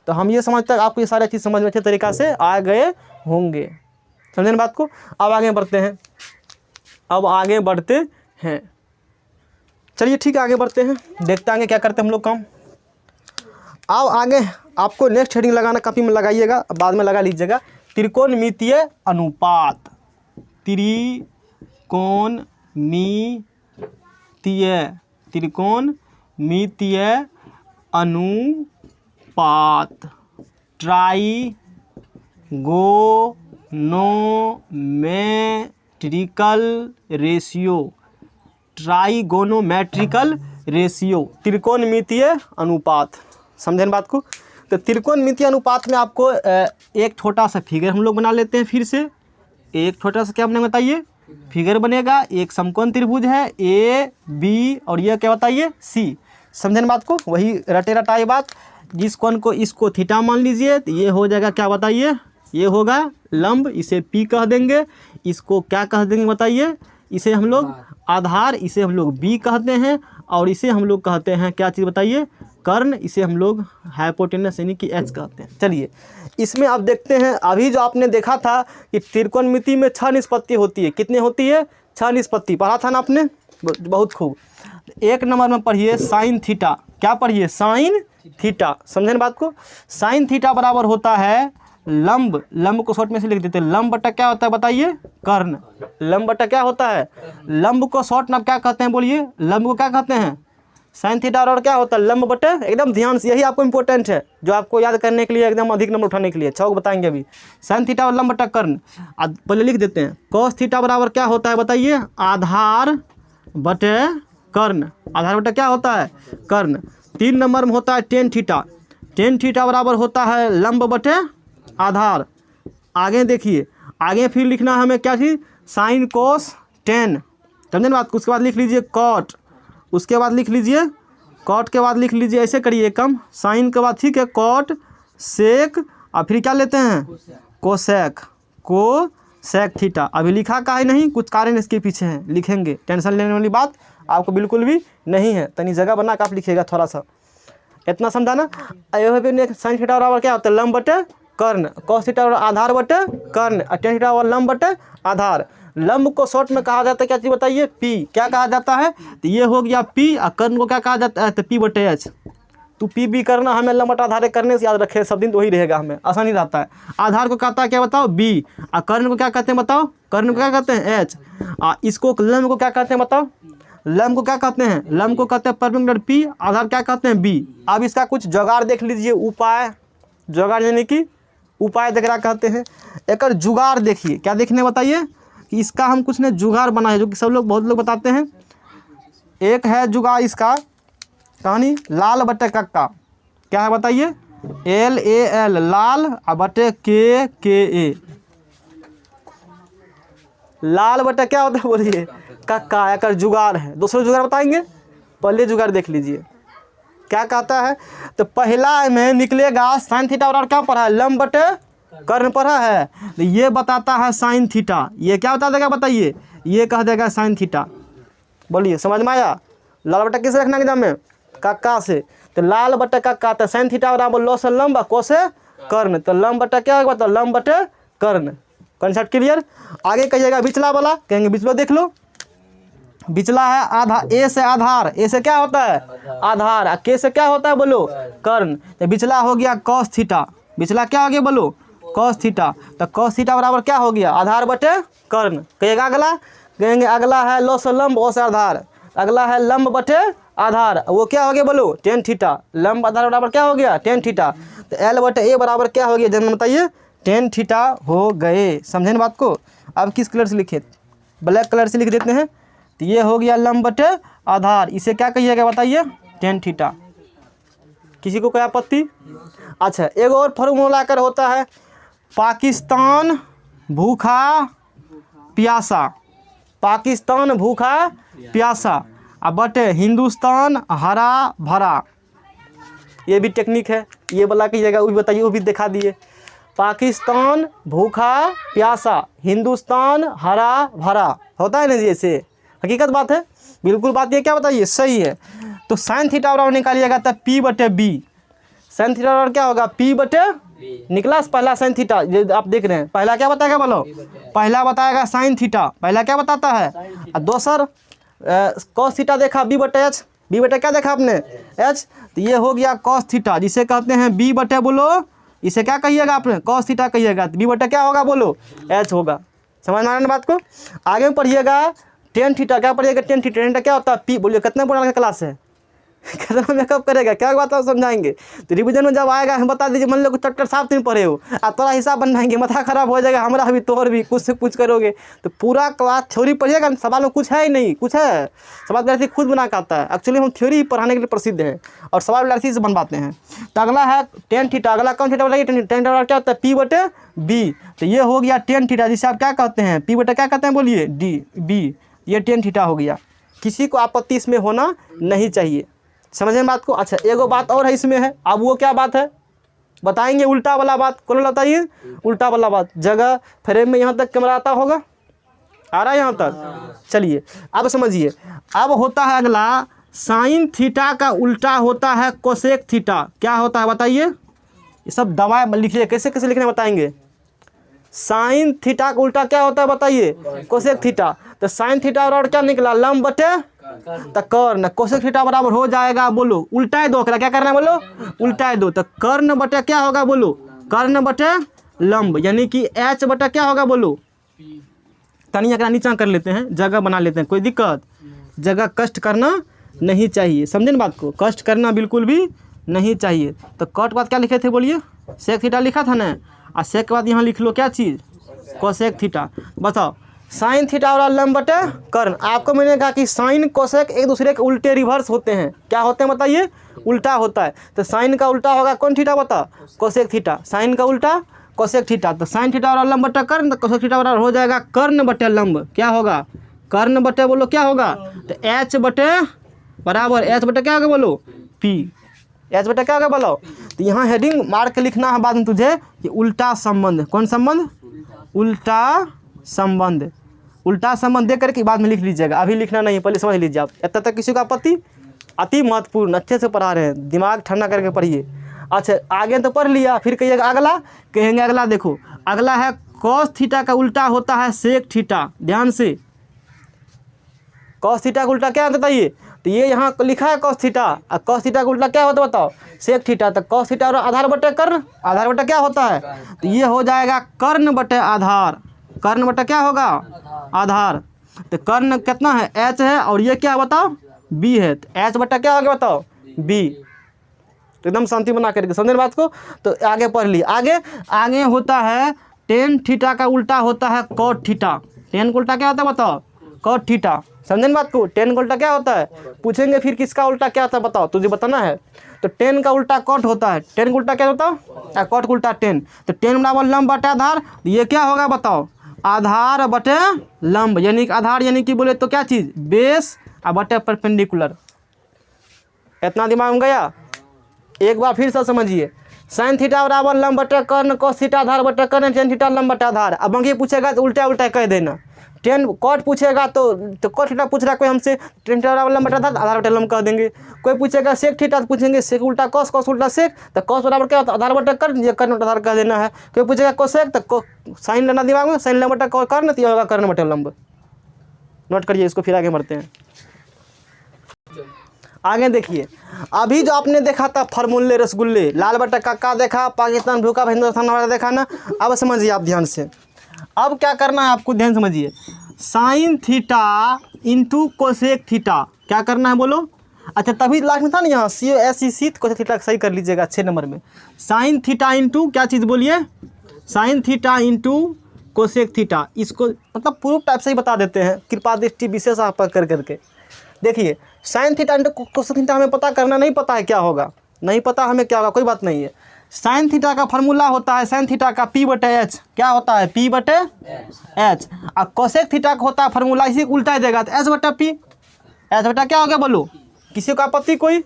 तो हम ये समझते हैं आपको ये सारी चीज़ समझ में अच्छे तरीक़ा से आ गए होंगे, समझे ना बात को। अब आगे बढ़ते हैं, अब आगे बढ़ते हैं, चलिए ठीक है आगे बढ़ते हैं, देखते आगे क्या करते हैं हम लोग काम। अब आगे आपको नेक्स्ट हेडिंग लगाना कॉपी में लगाइएगा, बाद में लगा लीजिएगा, त्रिकोणमितीय अनुपात, त्रिकोणमितीय अनुपात, ट्राइगोनोमेट्रिकल रेशियो, ट्राइगोनोमेट्रिकल रेशियो, त्रिकोणमितीय अनुपात, समझे ना बात को। तो त्रिकोणमितीय अनुपात में आपको एक छोटा सा फिगर हम लोग बना लेते हैं, फिर से एक छोटा सा क्या बनेगा बताइए फिगर बनेगा, एक समकोण त्रिभुज है ए बी और यह क्या बताइए सी, समझे ना बात को। वही रटे रटाई बात, जिस कोण को इसको थीटा मान लीजिए, तो ये हो जाएगा क्या बताइए, ये होगा लंब, इसे पी कह देंगे, इसको क्या कह देंगे बताइए, इसे हम लोग आधार, इसे हम लोग बी कहते हैं, और इसे हम लोग कहते हैं क्या चीज़ बताइए कर्ण, इसे हम लोग हाइपोटेनस यानी कि एच कहते हैं। चलिए इसमें अब देखते हैं, अभी जो आपने देखा था कि त्रिकोणमिति में 6 निष्पत्ति होती है, कितनी होती है 6 निष्पत्ति, पढ़ा था ना आपने, बहुत खूब। एक नंबर में पढ़िए साइन थीटा, क्या पढ़िए साइन थीटा, समझे ना बात को। साइन थीटा बराबर होता है लंब, लंब को शॉर्ट में से लिख देते हैं, लंब बटा क्या होता है बताइए कर्ण, लंब बटा क्या होता है, लंब को शॉर्ट में क्या कहते हैं बोलिए, लंब को क्या कहते हैं साइन थीटा, और क्या होता है लंब बटे, एकदम ध्यान से, यही आपको इंपॉर्टेंट है जो आपको याद करने के लिए एकदम अधिक नंबर उठाने के लिए, 6 बताएंगे अभी। साइन थीटा और लंब बटा कर्ण, पहले लिख देते हैं कॉस थीटा बराबर क्या होता है बताइए आधार बटे कर्ण, आधार बटे क्या होता है कर्ण। 3 नंबर में होता है टेन थीटा, टेन थीटा बराबर होता है लंब बटे आधार। आगे देखिए, आगे फिर लिखना है हमें क्या चीज़ साइन कोस टेन, समझे ना बात। उसके बाद लिख लीजिए कॉट, उसके बाद लिख लीजिए कॉट के बाद लिख लीजिए, ऐसे करिए कम, साइन के बाद ठीक है कॉट सेक, और फिर क्या लेते हैं कोसेक, कोसेक थीटा। अभी लिखा का है नहीं, कुछ कारण इसके पीछे हैं, लिखेंगे, टेंशन लेने वाली बात आपको बिल्कुल भी नहीं है, तनी जगह बना के आप लिखिएगा थोड़ा सा, इतना समझा ना। साइन थीटा बराबर क्या होता है लंब बटे कर्ण, कॉस थीटा और आधार बटे कर्ण, और टेन थीटा और लंब बटे आधार। लंब को शॉर्ट में कहा जाता है क्या चीज़ बताइए पी, क्या कहा जाता है, तो ये हो गया पी, और कर्ण को क्या कहा जाता है तो पी बटे एच। तो पी भी करना हमें लंब बटा आधार करने से याद रखे, सब दिन तो वही रहेगा, हमें आसानी रहता है। आधार को कहता है क्या बताओ बी, और कर्ण को क्या कहते हैं बताओ, कर्ण को क्या कहते हैं एच, इसको लंब को क्या कहते हैं बताओ, लंब को क्या कहते हैं, लंब को कहते हैं परपेंडिकुलर पी, आधार क्या कहते हैं बी। अब इसका कुछ जुगाड़ देख लीजिए, उपाय, जुगाड़ यानी कि उपाय एकरा कहते हैं। एक जुगाड़ देखिए, क्या देखने बताइए कि इसका हम कुछ ने जुगाड़ बना है जो कि सब लोग बहुत लोग बताते हैं। एक है जुगाड़ इसका कहानी लाल बटे कक्का, क्या है बताइए, LAL लाल बटे KKA, लाल बटे क्या होता है बोलिए, कक्का। एक जुगाड़ है। दूसरा जुगाड़ बताएंगे, पहले जुगाड़ देख लीजिए क्या कहता है। तो पहला में निकलेगा साइन थीटा बराबर क्या पढ़ा है, लंब बटे कर्ण पढ़ा है, तो ये बताता है साइन थीटा। ये क्या बता देगा बताइए, ये कह देगा साइन थीटा। बोलिए समझ में आया। लाल बटा किसे रखना एग्जाम में, कक्का से। तो लाल बटे कक्का, तो साइन थीटा बराबर लो से लंब को से कर्ण, तो लंब बटे क्या होगा, तो लंब बटे कर्ण। Concept clear. आगे कहिएगा बिचला वाला, कहेंगे बिचला देख लो। बिचला है आधार, ए से आधार, ए से क्या होता है आधार, और के से क्या होता है बोलो कर्ण। तो बिचला हो गया कॉस थीटा, बिचला क्या हो गया बोलो कॉस थीटा। तो कॉस थीटा बराबर क्या हो गया, आधार बटे कर्ण। कहिएगा अगला, कहेंगे अगला है लो से लंब ओ से आधार, अगला है लंब बटे आधार, वो क्या हो गया बोलो टेन थीटा। लंब आधार बराबर क्या हो गया टेन थीटा। तो एल बटे ए बराबर क्या हो गया जन्म बताइए, टेन थीटा हो गए। समझे ना बात को। अब किस कलर से लिखे, ब्लैक कलर से लिख देते हैं। तो ये हो गया लंब बटे आधार, इसे क्या कहिएगा बताइए, टेन थीटा। किसी को क्या आपत्ति। अच्छा एक और फॉर्मूला कर होता है, पाकिस्तान भूखा प्यासा, पाकिस्तान भूखा प्यासा अब बटे हिंदुस्तान हरा भरा। ये भी टेक्निक है, ये वाला कहिएगा, वो भी बताइए, वो भी दिखा दिए। पाकिस्तान भूखा प्यासा, हिंदुस्तान हरा भरा, होता है ना जैसे, हकीकत बात है, बिल्कुल बात ये क्या बताइए सही है। तो साइन थीटा बराबर निकालिएगा तब P बटे B, साइन थीटा बराबर क्या होगा P बटे, निकला पहला साइन थीटा, ये आप देख रहे हैं, पहला क्या बताएगा बोलो, पहला बताएगा साइन थीटा, पहला क्या बताता है, और दोसर कॉस थीटा देखा B बटे H, B बटे क्या देखा आपने H, तो ये हो गया कॉस थीटा, जिसे कहते हैं B बटे बोलो, इसे क्या कहिएगा आपने कॉस थीटा कहिएगा, तो B बटे क्या होगा बोलो H होगा। समझ में आ रहा है बात को। आगे में पढ़िएगा टेन थीटा, क्या पढ़िएगा टेन थीटा, टेन क्या होता है P, बोलिए कितने पुराना क्लास है, कितना मेकअप करेगा, क्या बात आप समझाएंगे। तो रिवीजन में जब आएगा हम बता दीजिए, मान लो चैप्टर साफ नहीं पढ़े हो, आप थोड़ा हिसाब बनाएंगे, माथा खराब हो जाएगा हमारा भी, तोहर भी कुछ से कुछ करोगे। तो पूरा क्लास थ्योरी पढ़िएगा, सवाल में कुछ है ही नहीं, कुछ है सवाल विद्यार्थी खुद बना के आता है। एक्चुअली हम थ्योरी पढ़ाने के लिए प्रसिद्ध हैं और सवाल विद्यार्थी से बनवाते हैं। तो अगला है टेन थीटा, अगला कौन थीटा बताइए, टेन थीटा क्या होता है P बटे B, तो ये हो गया टेन थीटा, जिसे आप क्या कहते हैं P बटे क्या कहते हैं बोलिए B, ये टेन थीटा हो गया। किसी को आपत्ति इसमें होना नहीं चाहिए, समझे बात को। अच्छा एगो बात और है इसमें है, अब वो क्या बात है बताएंगे, उल्टा वाला बात। कौन बताइए उल्टा वाला बात, जगह फ्रेम में यहाँ तक कैमरा आता होगा, आ रहा है यहाँ तक, चलिए अब समझिए। अब होता है अगला साइन थीटा का उल्टा होता है कोसेक थीटा, क्या होता है बताइए, ये सब दवाएं लिखिए, कैसे कैसे लिखने बताएंगे। साइन थीटा का उल्टा क्या होता है बताइए कोसेक थीटा, तो साइन थीटा और क्या निकला लंब बटे तो कर्ण, कोसेक थीटा बराबर हो जाएगा बोलो उल्टा दो, क्या करना है बोलो उल्टा दो, तो कर्ण बटे क्या होगा बोलो कर्ण बटे लंब, यानी कि H बटे क्या होगा बोलो, तनी एकरा नीचा कर लेते हैं, जगह बना लेते हैं, कोई दिक्कत, जगह कष्ट करना नहीं चाहिए, समझे ना बात को, कष्ट करना बिल्कुल भी नहीं चाहिए। तो कट बाद क्या लिखे थे बोलिए, सेक थीटा लिखा था ना, और सेक के बाद यहाँ लिख लो क्या चीज़ कोसेक थीटा। बताओ साइन थीटा और लंब बटे कर्ण, आपको मैंने कहा कि साइन कोसेक एक दूसरे के उल्टे रिवर्स होते हैं, क्या होते हैं बताइए उल्टा होता है। तो साइन का उल्टा होगा कौन थीटा बता कोसेक थीटा, साइन का उल्टा कोसेक थीटा, तो साइन थीटा और लंब बटे कर्ण, तो कोसेक थीटा बराबर हो जाएगा कर्ण बटे लंब, क्या होगा कर्ण बटे बोलो क्या होगा, तो H बटे बराबर H बटे क्या होगा बोलो P, H बटे क्या होगा बोलो। तो यहाँ हेडिंग मार के लिखना है बाद में तुझे कि उल्टा संबंध, कौन संबंध उल्टा संबंध, उल्टा संबंध दे करके बाद में लिख लीजिएगा, अभी लिखना नहीं, पहले समझ लीजिए आप। इतना तक किसी का आपत्ति, अति महत्वपूर्ण, अच्छे से पढ़ा रहे हैं, दिमाग ठंडा करके पढ़िए। अच्छा आगे तो पढ़ लिया, फिर कहिएगा अगला, कहेंगे अगला देखो, अगला है कॉस थीटा का उल्टा होता है सेक थीटा, ध्यान से, कॉस थीटा का उल्टा क्या होता है ये, तो ये यहाँ लिखा है कॉस थीटा, और कॉस थीटा का उल्टा क्या होता है बताओ सेक थीटा, तो कॉस थीटा और आधार बटे कर्ण, आधार बटे क्या होता है, तो ये हो जाएगा कर्ण बटे आधार, कर्ण बटे क्या होगा आधार। तो कर्ण कितना है H है, और ये क्या बताओ B है, तो H बटा क्या हो गया बताओ B, तो एकदम शांति बना करके समझे बात को। तो आगे पढ़ ली, आगे होता है टेन थीटा का उल्टा होता है कॉट थीटा। टेन का उल्टा क्या होता है बताओ? Cot theta. समझे बात को? टेन का उल्टा क्या होता है? पूछेंगे फिर किसका उल्टा क्या होता है बताओ, तुझे बताना है। तो टेन का उल्टा कॉट होता है। टेन का उल्टा क्या होता है? कॉट का उल्टा टेन। तो टेन बराबर लंब बटे आधार, ये क्या होगा बताओ? आधार बटे लंब, यानी कि आधार यानी कि बोले तो क्या चीज़? बेस और बटे परपेंडिकुलर। इतना दिमाग में गया? एक बार फिर से समझिए, साइन थीटा बराबर लंब बटे कर्ण कोस थीटा आधार बटे कर्ण टेन थीटा लंब बटे आधार। अब बाकी पूछेगा तो उल्टा उल्टा कह देना। टेन कॉट पूछेगा तो कॉट थीटा पूछ रहा है कोई हमसे, टेन थीटा बराबर लंब बटे आधार, आधार बटे लंब कह देंगे। कोई पूछेगा सेक थीटा तो पूछेंगे सेक उल्टा कॉस, कॉस उल्टा सेक, तो कॉस बराबर क्या होता है? आधार बटे कर्ण, ये कर्ण बटे आधार कह देना है। कोई पूछेगा कोसेक तो साइन लेना दिमाग में, साइन लंब बटे कर्ण, तो ये होगा कर्ण बटे लंब। नोट करिए इसको, फिर आगे बढ़ते हैं। आगे देखिए, अभी जो आपने देखा था फार्मूले रसगुल्ले, लाल बटा काका देखा, पाकिस्तान भूखा हिंदुस्तान वाला देखा ना। अब समझिए आप ध्यान से, अब क्या करना है आपको, ध्यान समझिए। Sine theta into cosec theta क्या करना है बोलो? अच्छा तभी लास्ट में था ना यहाँ COSEC कोसेक थीटा सही कर लीजिएगा 6 नंबर में। साइन थीटा इंटू क्या चीज़ बोलिए? Sine theta into cosec theta. इसको मतलब प्रूफ टाइप से ही बता देते हैं, कृपा दृष्टि विशेष आप कर करके देखिए। Sine theta into cosec theta हमें पता करना, नहीं पता है क्या होगा, नहीं पता हमें क्या होगा, कोई बात नहीं है। साइन थीटा का फार्मूला होता है साइन थीटा का P बटे H, क्या होता है? P बटे H। और कोसेक थीटा का होता है फार्मूला, इसी को उल्टा देगा तो H बटा P। H बटा क्या हो गया बोलो? किसी को आपत्ति कोई?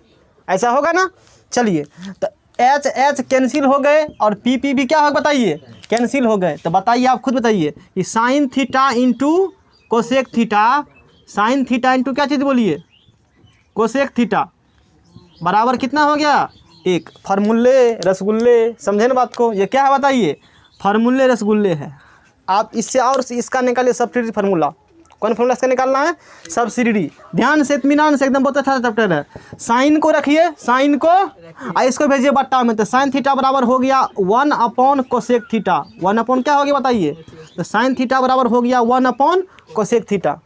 ऐसा होगा ना। चलिए तो H H कैंसिल हो गए और P P भी क्या होगा बताइए? कैंसिल हो गए। तो बताइए आप खुद बताइए कि sine theta into cosec theta, sine theta into क्या चीज़ बोलिए? कोसेक थीटा बराबर कितना हो गया? एक। फार्मूले रसगुल्ले, समझे ना बात को? ये क्या है बताइए? फार्मूले रसगुल्ले है। आप इससे और इसका निकालिए सब्सिडी फार्मूला। कौन फार्मूला इसका निकालना है? सब्सिडी। ध्यान से इत्मीनान से, एकदम बहुत अच्छा चैप्टर है। साइन को रखिए, साइन को और इसको भेजिए बट्टा में। तो साइन थीटा बराबर हो गया 1 अपॉन कोसेक थीटा। 1 अपॉन क्या हो गया बताइए? तो साइन थीटा बराबर हो गया 1 अपॉन कोसेक थीटा।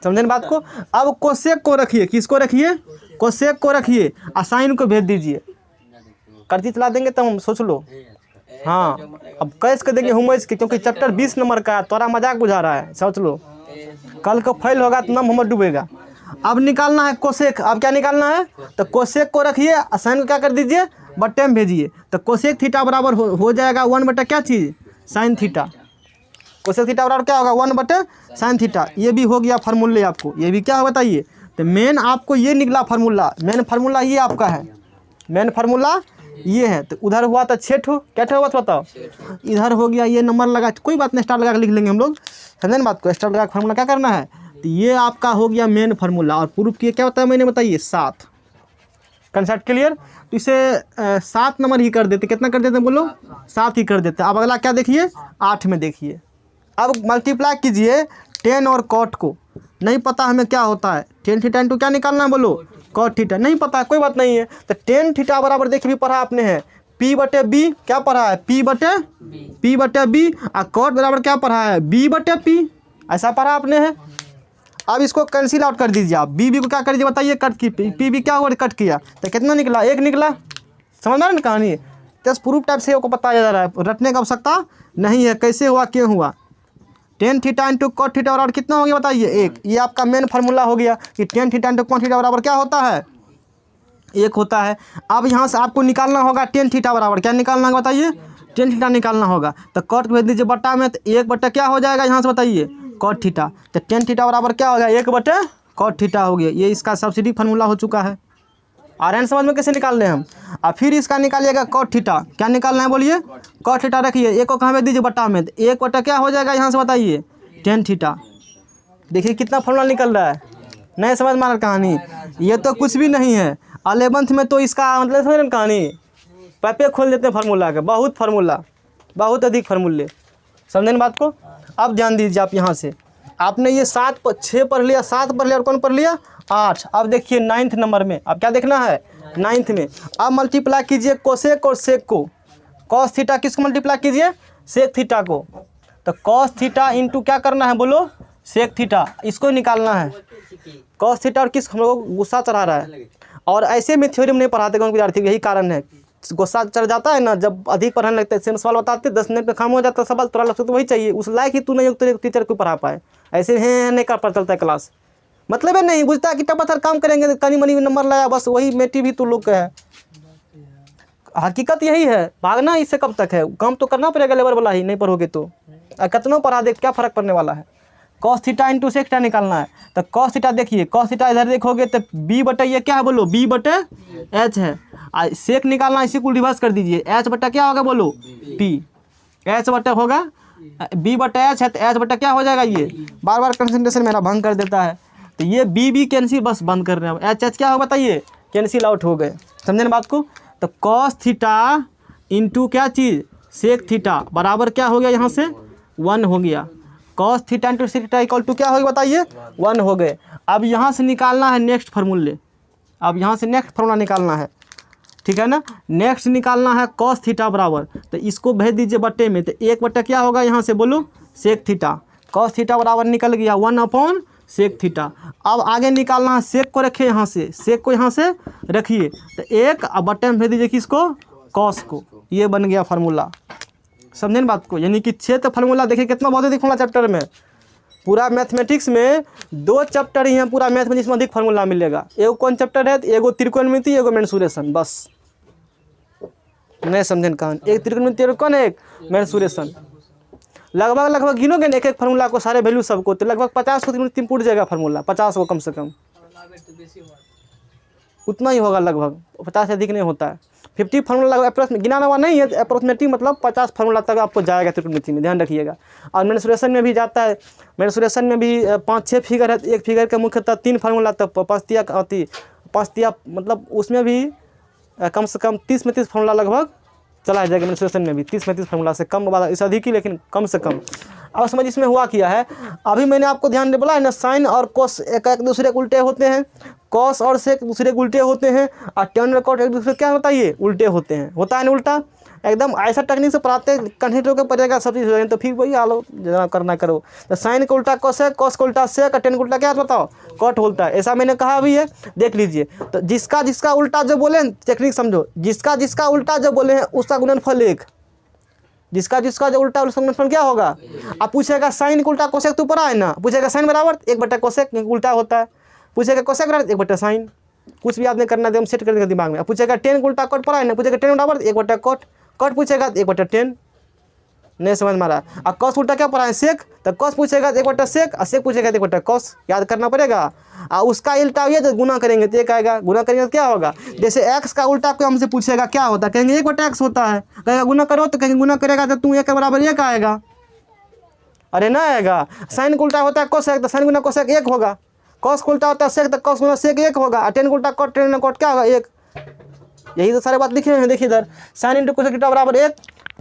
समझे ना बात को? अब कोसेक को रखिए, किसको रखिए? कोसेक को रखिए और साइन को भेज दीजिए। कर्जी चला देंगे तो हम सोच लो। हाँ अब कैसे कर देंगे होमवर्क के, क्योंकि चैप्टर 20 नंबर का है, तोरा मजाक बुझा रहा है, सोच लो। कल को फेल होगा तो नाम होमवर्क डूबेगा। अब निकालना है कोसेक। अब क्या निकालना है? तो कोसेक को रखिए और साइन को क्या कर दीजिए? बट्टे में भेजिए। तो कोसेक थीटा बराबर हो जाएगा 1 बटा क्या चीज़? Sine theta. कोसेक थीटा बराबर क्या होगा? 1 बटे साइन थीटा। ये भी हो गया फार्मूले आपको, ये भी क्या है बताइए? तो मेन आपको ये निकला फार्मूला, मेन फार्मूला ये आपका है, मेन फार्मूला ये है। तो उधर हुआ तो 6 ठो, क्या ठो हुआ बताओ? इधर हो गया, ये नंबर लगा, कोई बात नहीं, स्टार लगा के लिख लेंगे हम लोग, समझे ना बात को? स्टार लगा फार्मूला क्या करना है? तो ये आपका हो गया मेन फार्मूला। और प्रूफ किए क्या होता है मैंने बताइए? 7। Concept clear? तो इसे 7 नंबर ही कर देते। कितना कर देते बोलो? 7 ही कर देते। अब अगला क्या देखिए? 8 में देखिए। अब मल्टीप्लाई कीजिए 10 और कॉट को। नहीं पता हमें क्या होता है? टेन थीटा इंटू क्या निकालना है बोलो? Cot theta. नहीं पता है, कोई बात नहीं है। तो टेन थीटा बराबर देखिए भी पढ़ा आपने है P बटे B, क्या पढ़ा है? P बटे B। और कॉट बराबर क्या पढ़ा है? B बटे P, ऐसा पढ़ा आपने है। अब इसको कैंसिल आउट कर दीजिए आप। B को क्या कर दीजिए बताइए? कट की P भी क्या हुआ? कट किया तो कितना निकला? 1 निकला। समझ में ना कहानी? तो प्रूफ टाइप से आपको बताया जा रहा है, रटने की आवश्यकता नहीं है। कैसे हुआ, क्यों हुआ? Tan theta into cot theta बराबर कितना हो गया बताइए? 1। ये आपका मेन फार्मूला हो गया कि tan theta into cot theta बराबर क्या होता है? 1 होता है। अब यहाँ से आपको निकालना होगा टेन थीटा बराबर क्या निकालना होगा बताइए? टेन थीटा निकालना होगा। तो कॉट भेज दीजिए बट्टा में, तो 1 बट्टा क्या हो जाएगा यहाँ से बताइए? Cot theta. तो टेन थीटा बराबर क्या हो गया? 1 बटे कॉट थीटा हो गया। ये इसका सब्सिडी फार्मूला हो चुका है। आ रहे हैं समझ में कैसे निकाल रहे हैं हम? और फिर इसका निकालिएगा कॉट थीटा। क्या निकालना है बोलिए? कॉट थीटा रखिए, 1 को कहाँ भेज दीजिए बट्टा में, तो 1 बटा क्या हो जाएगा यहाँ से बताइए? Tan theta. देखिए कितना फार्मूला निकल रहा है। नहीं समझ में आ रहा कहानी? ये तो कुछ भी नहीं है। 11th में तो इसका मतलब समझ रहे कहानी, पैपे खोल देते हैं फार्मूला का। बहुत फार्मूला, बहुत अधिक फार्मूले, समझे ना बात को? अब ध्यान दीजिए आप यहाँ से, आपने ये 6 पढ़ लिया, 7 पढ़ लिया और कौन पढ़ लिया? 8। अब देखिए 9th नंबर में, अब क्या देखना है? 9th में अब मल्टीप्लाई कीजिए कोसेक और सेक को। कॉस थीटा किसको मल्टीप्लाई कीजिए? सेक थीटा को। तो कॉस थीटा इंटू क्या करना है बोलो? Sec theta. इसको निकालना है कॉस थीटा। और किस हम लोग गुस्सा चढ़ा रहा है? और ऐसे में थ्योरी में नहीं पढ़ाते कौन विद्यार्थी, यही कारण है, गुस्सा चढ़ जाता है ना जब अधिक पढ़ाने लगते हैं, सवाल बताते 10 मिनट में काम हो जाता है सवाल, तोरा लगता है तो वही चाहिए, उस लायक ही तू नहीं हो तो टीचर को पढ़ा पाए, ऐसे हैं नहीं कर पता चलता है क्लास, मतलब है नहीं बुझता कि टपाथर काम करेंगे कनी मनी नंबर लाया बस वही मेटी भी तो लोग का है। हकीकत यही है, भागना इससे कब तक है, काम तो करना पड़ेगा लेबर वाला ही, नहीं पढ़ोगे तो कितना पढ़ा दे क्या फ़र्क पड़ने वाला है। Cos theta into sec theta निकालना है, तो कॉस थीटा देखिए, कॉस थीटा इधर देखोगे तो बी बटे ये क्या है बोलो, बी बटे एच है, सेक निकालना इसी को रिवर्स कर दीजिए, एच बटा क्या होगा बोलो पी, एच बटा होगा बी बटा एच है तो एच बटा क्या हो जाएगा, ये बार बार कंसंट्रेशन मेरा भंग कर देता है, तो ये बी कैंसिल बस बंद कर रहे हैं, एच क्या होगा बताइए कैंसिल आउट हो गए, समझे ना बात को। तो कॉस थीटा इंटू क्या चीज़ सेक थीटा बराबर क्या हो गया, यहाँ से 1 हो गया, cos theta into sec theta equal to क्या होगा बताइए 1 हो गए। अब यहाँ से निकालना है नेक्स्ट फार्मूले, अब यहाँ से नेक्स्ट फार्मूला निकालना है, ठीक है ना, नेक्स्ट निकालना है कॉस थीटा बराबर, तो इसको भेज दीजिए बट्टे में, तो 1 बट्टा क्या होगा यहाँ से बोलो सेक थीटा, कॉस थीटा बराबर निकल गया 1 अपॉन सेक थीटा। अब आगे निकालना है सेक को रखिए यहाँ से, सेक को यहाँ से रखिए, तो 1 अब बट्टे में भेज दीजिए किसको कॉस को, ये बन गया फार्मूला, समझे ना बात को। यानी कि 6 तो फार्मूला देखिए कितना बहुत अधिक फार्मूला चैप्टर में, पूरा मैथमेटिक्स में 2 चैप्टर ही हैं पूरा मैथ में जिसमें अधिक फार्मूला मिलेगा, एगो कौन चैप्टर है, एगो त्रिकोणमिति एगो मेंसुरेशन, बस नहीं समझे कहानी, एक त्रिकोणमिति एगो कौन है एक मेंसुरेशन, लगभग गिनोगे ना एक एक फार्मूला को सारे वैल्यू सबको, तो लगभग 50 को त्रिकोणमिति में पूछ जाएगा फार्मूला, 50 को कम से कम उतना ही होगा, लगभग 50 से अधिक नहीं होता है, 50 फार्मूला लगभग अप्रोक्स में, गिना हुआ नहीं है, अप्रोक्सीमेटली मतलब 50 फार्मूला तक आपको जाएगा त्रिकोणमिति में, ध्यान रखिएगा। और मेंसुरेशन में भी जाता है, मेंसुरेशन में भी 5-6 फिगर है, एक फिगर का मुख्यतः 3 फार्मूला तक 5 तिया मतलब उसमें भी कम से कम 30-35 फार्मूला लगभग चला जाएगा, मेंसुरेशन में भी 30-35 फार्मूला से कम वाला इस अधिक ही, लेकिन कम से कम। अब समझ इसमें हुआ किया है, अभी मैंने आपको ध्यान दे बोला है ना, साइन और कोस एक दूसरे के उल्टे होते हैं, कॉस और सेक दूसरे के उल्टे होते हैं, और टर्न और कॉट एक दूसरे क्या होता है, ये उल्टे होते हैं, होता है ना उल्टा, एकदम ऐसा टेक्निक से पढ़ाते कंठित होकर पड़ेगा सब चीज़ हो जाएगी, तो फिर वही आलो जना करना करो, तो साइन का उल्टा कोसेक, कॉस का उल्टा सेक, टेन का उल्टा क्या बताओ कॉट होता है, ऐसा मैंने कहा भी है, देख लीजिए। तो जिसका उल्टा जो बोले टेक्निक समझो, जिसका उल्टा जो बोले हैं उसका गुणनफल 1, जिसका जो उल्टा उसका गुणनफल क्या होगा। अब पूछेगा साइन का उल्टा कोसेक तो ऊपर है ना, पूछेगा साइन बराबर 1 बटा कोसेक उल्टा होता है, पूछेगा कोसेक बराबर 1 बटा साइन, कुछ भी याद नहीं करना दे, हम सेट कर देंगे दिमाग में। पूछेगा टेन उल्टा कॉट पड़ा है ना, पूछेगा टेन बराबर 1 बटा कॉट, कॉट पूछेगा 1 बटा 10, नहीं समझ मारा। अब कॉस उल्टा क्या पड़ा है सेक, तो कॉस पूछेगा 1 बटा सेक, और सेक पूछेगा 1 बटा कॉस, याद करना पड़ेगा। और उसका उल्टा ये जो गुना करेंगे तो 1 आएगा, गुना करेंगे तो क्या होगा, जैसे एक्स का उल्टा को हमसे पूछेगा क्या होता है, कहेंगे 1 बटा एक्स होता है, कहेगा गुना करो तो कहेंगे गुना करेगा तो तू 1 के बराबर 1 आएगा, अरे ना आएगा। साइन का उल्टा होता है कोसेक, तो साइन गुना कोसेक 1 होगा, कॉस का उल्टा होता है सेक, तो कॉस गुना सेक 1 होगा, और टेन का उल्टा कॉट, टेन कॉट क्या होगा 1, यही तो सारे बात लिखे हैं, देखिए इधर साइन इंटू कोसेक थीटा बराबर 1,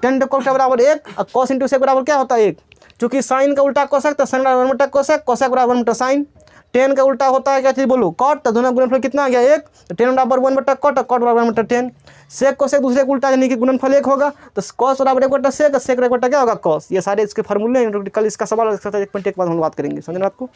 टेन इंटू कोसेक बराबर 1, और कॉस इंटू सेक बराबर क्या होता है 1, चूंकि साइन का उल्टा कोसेक तो साइन बराबर 1 बटा कोसेक, कोसेक बराबर 1 बटा साइन, टेन का उल्टा होता है क्या चीज़ बोलो कॉट, तो दोनों गुणनफल कितना आ गया 1, तो टेन बराबर 1 बटा कॉट, और कॉट बराबर 1 बटा 10, सेक कोसेक दूसरे का उल्टा यानी कि गुणनफल 1 होगा, तो कॉस बराबर 1 बटा सेक, सेक 1 बटा क्या होगा कॉस, ये सारे इसके फार्मूले हैं, कल इसका सवाल 1.1 बाद हम बात करेंगे, समझ बात को।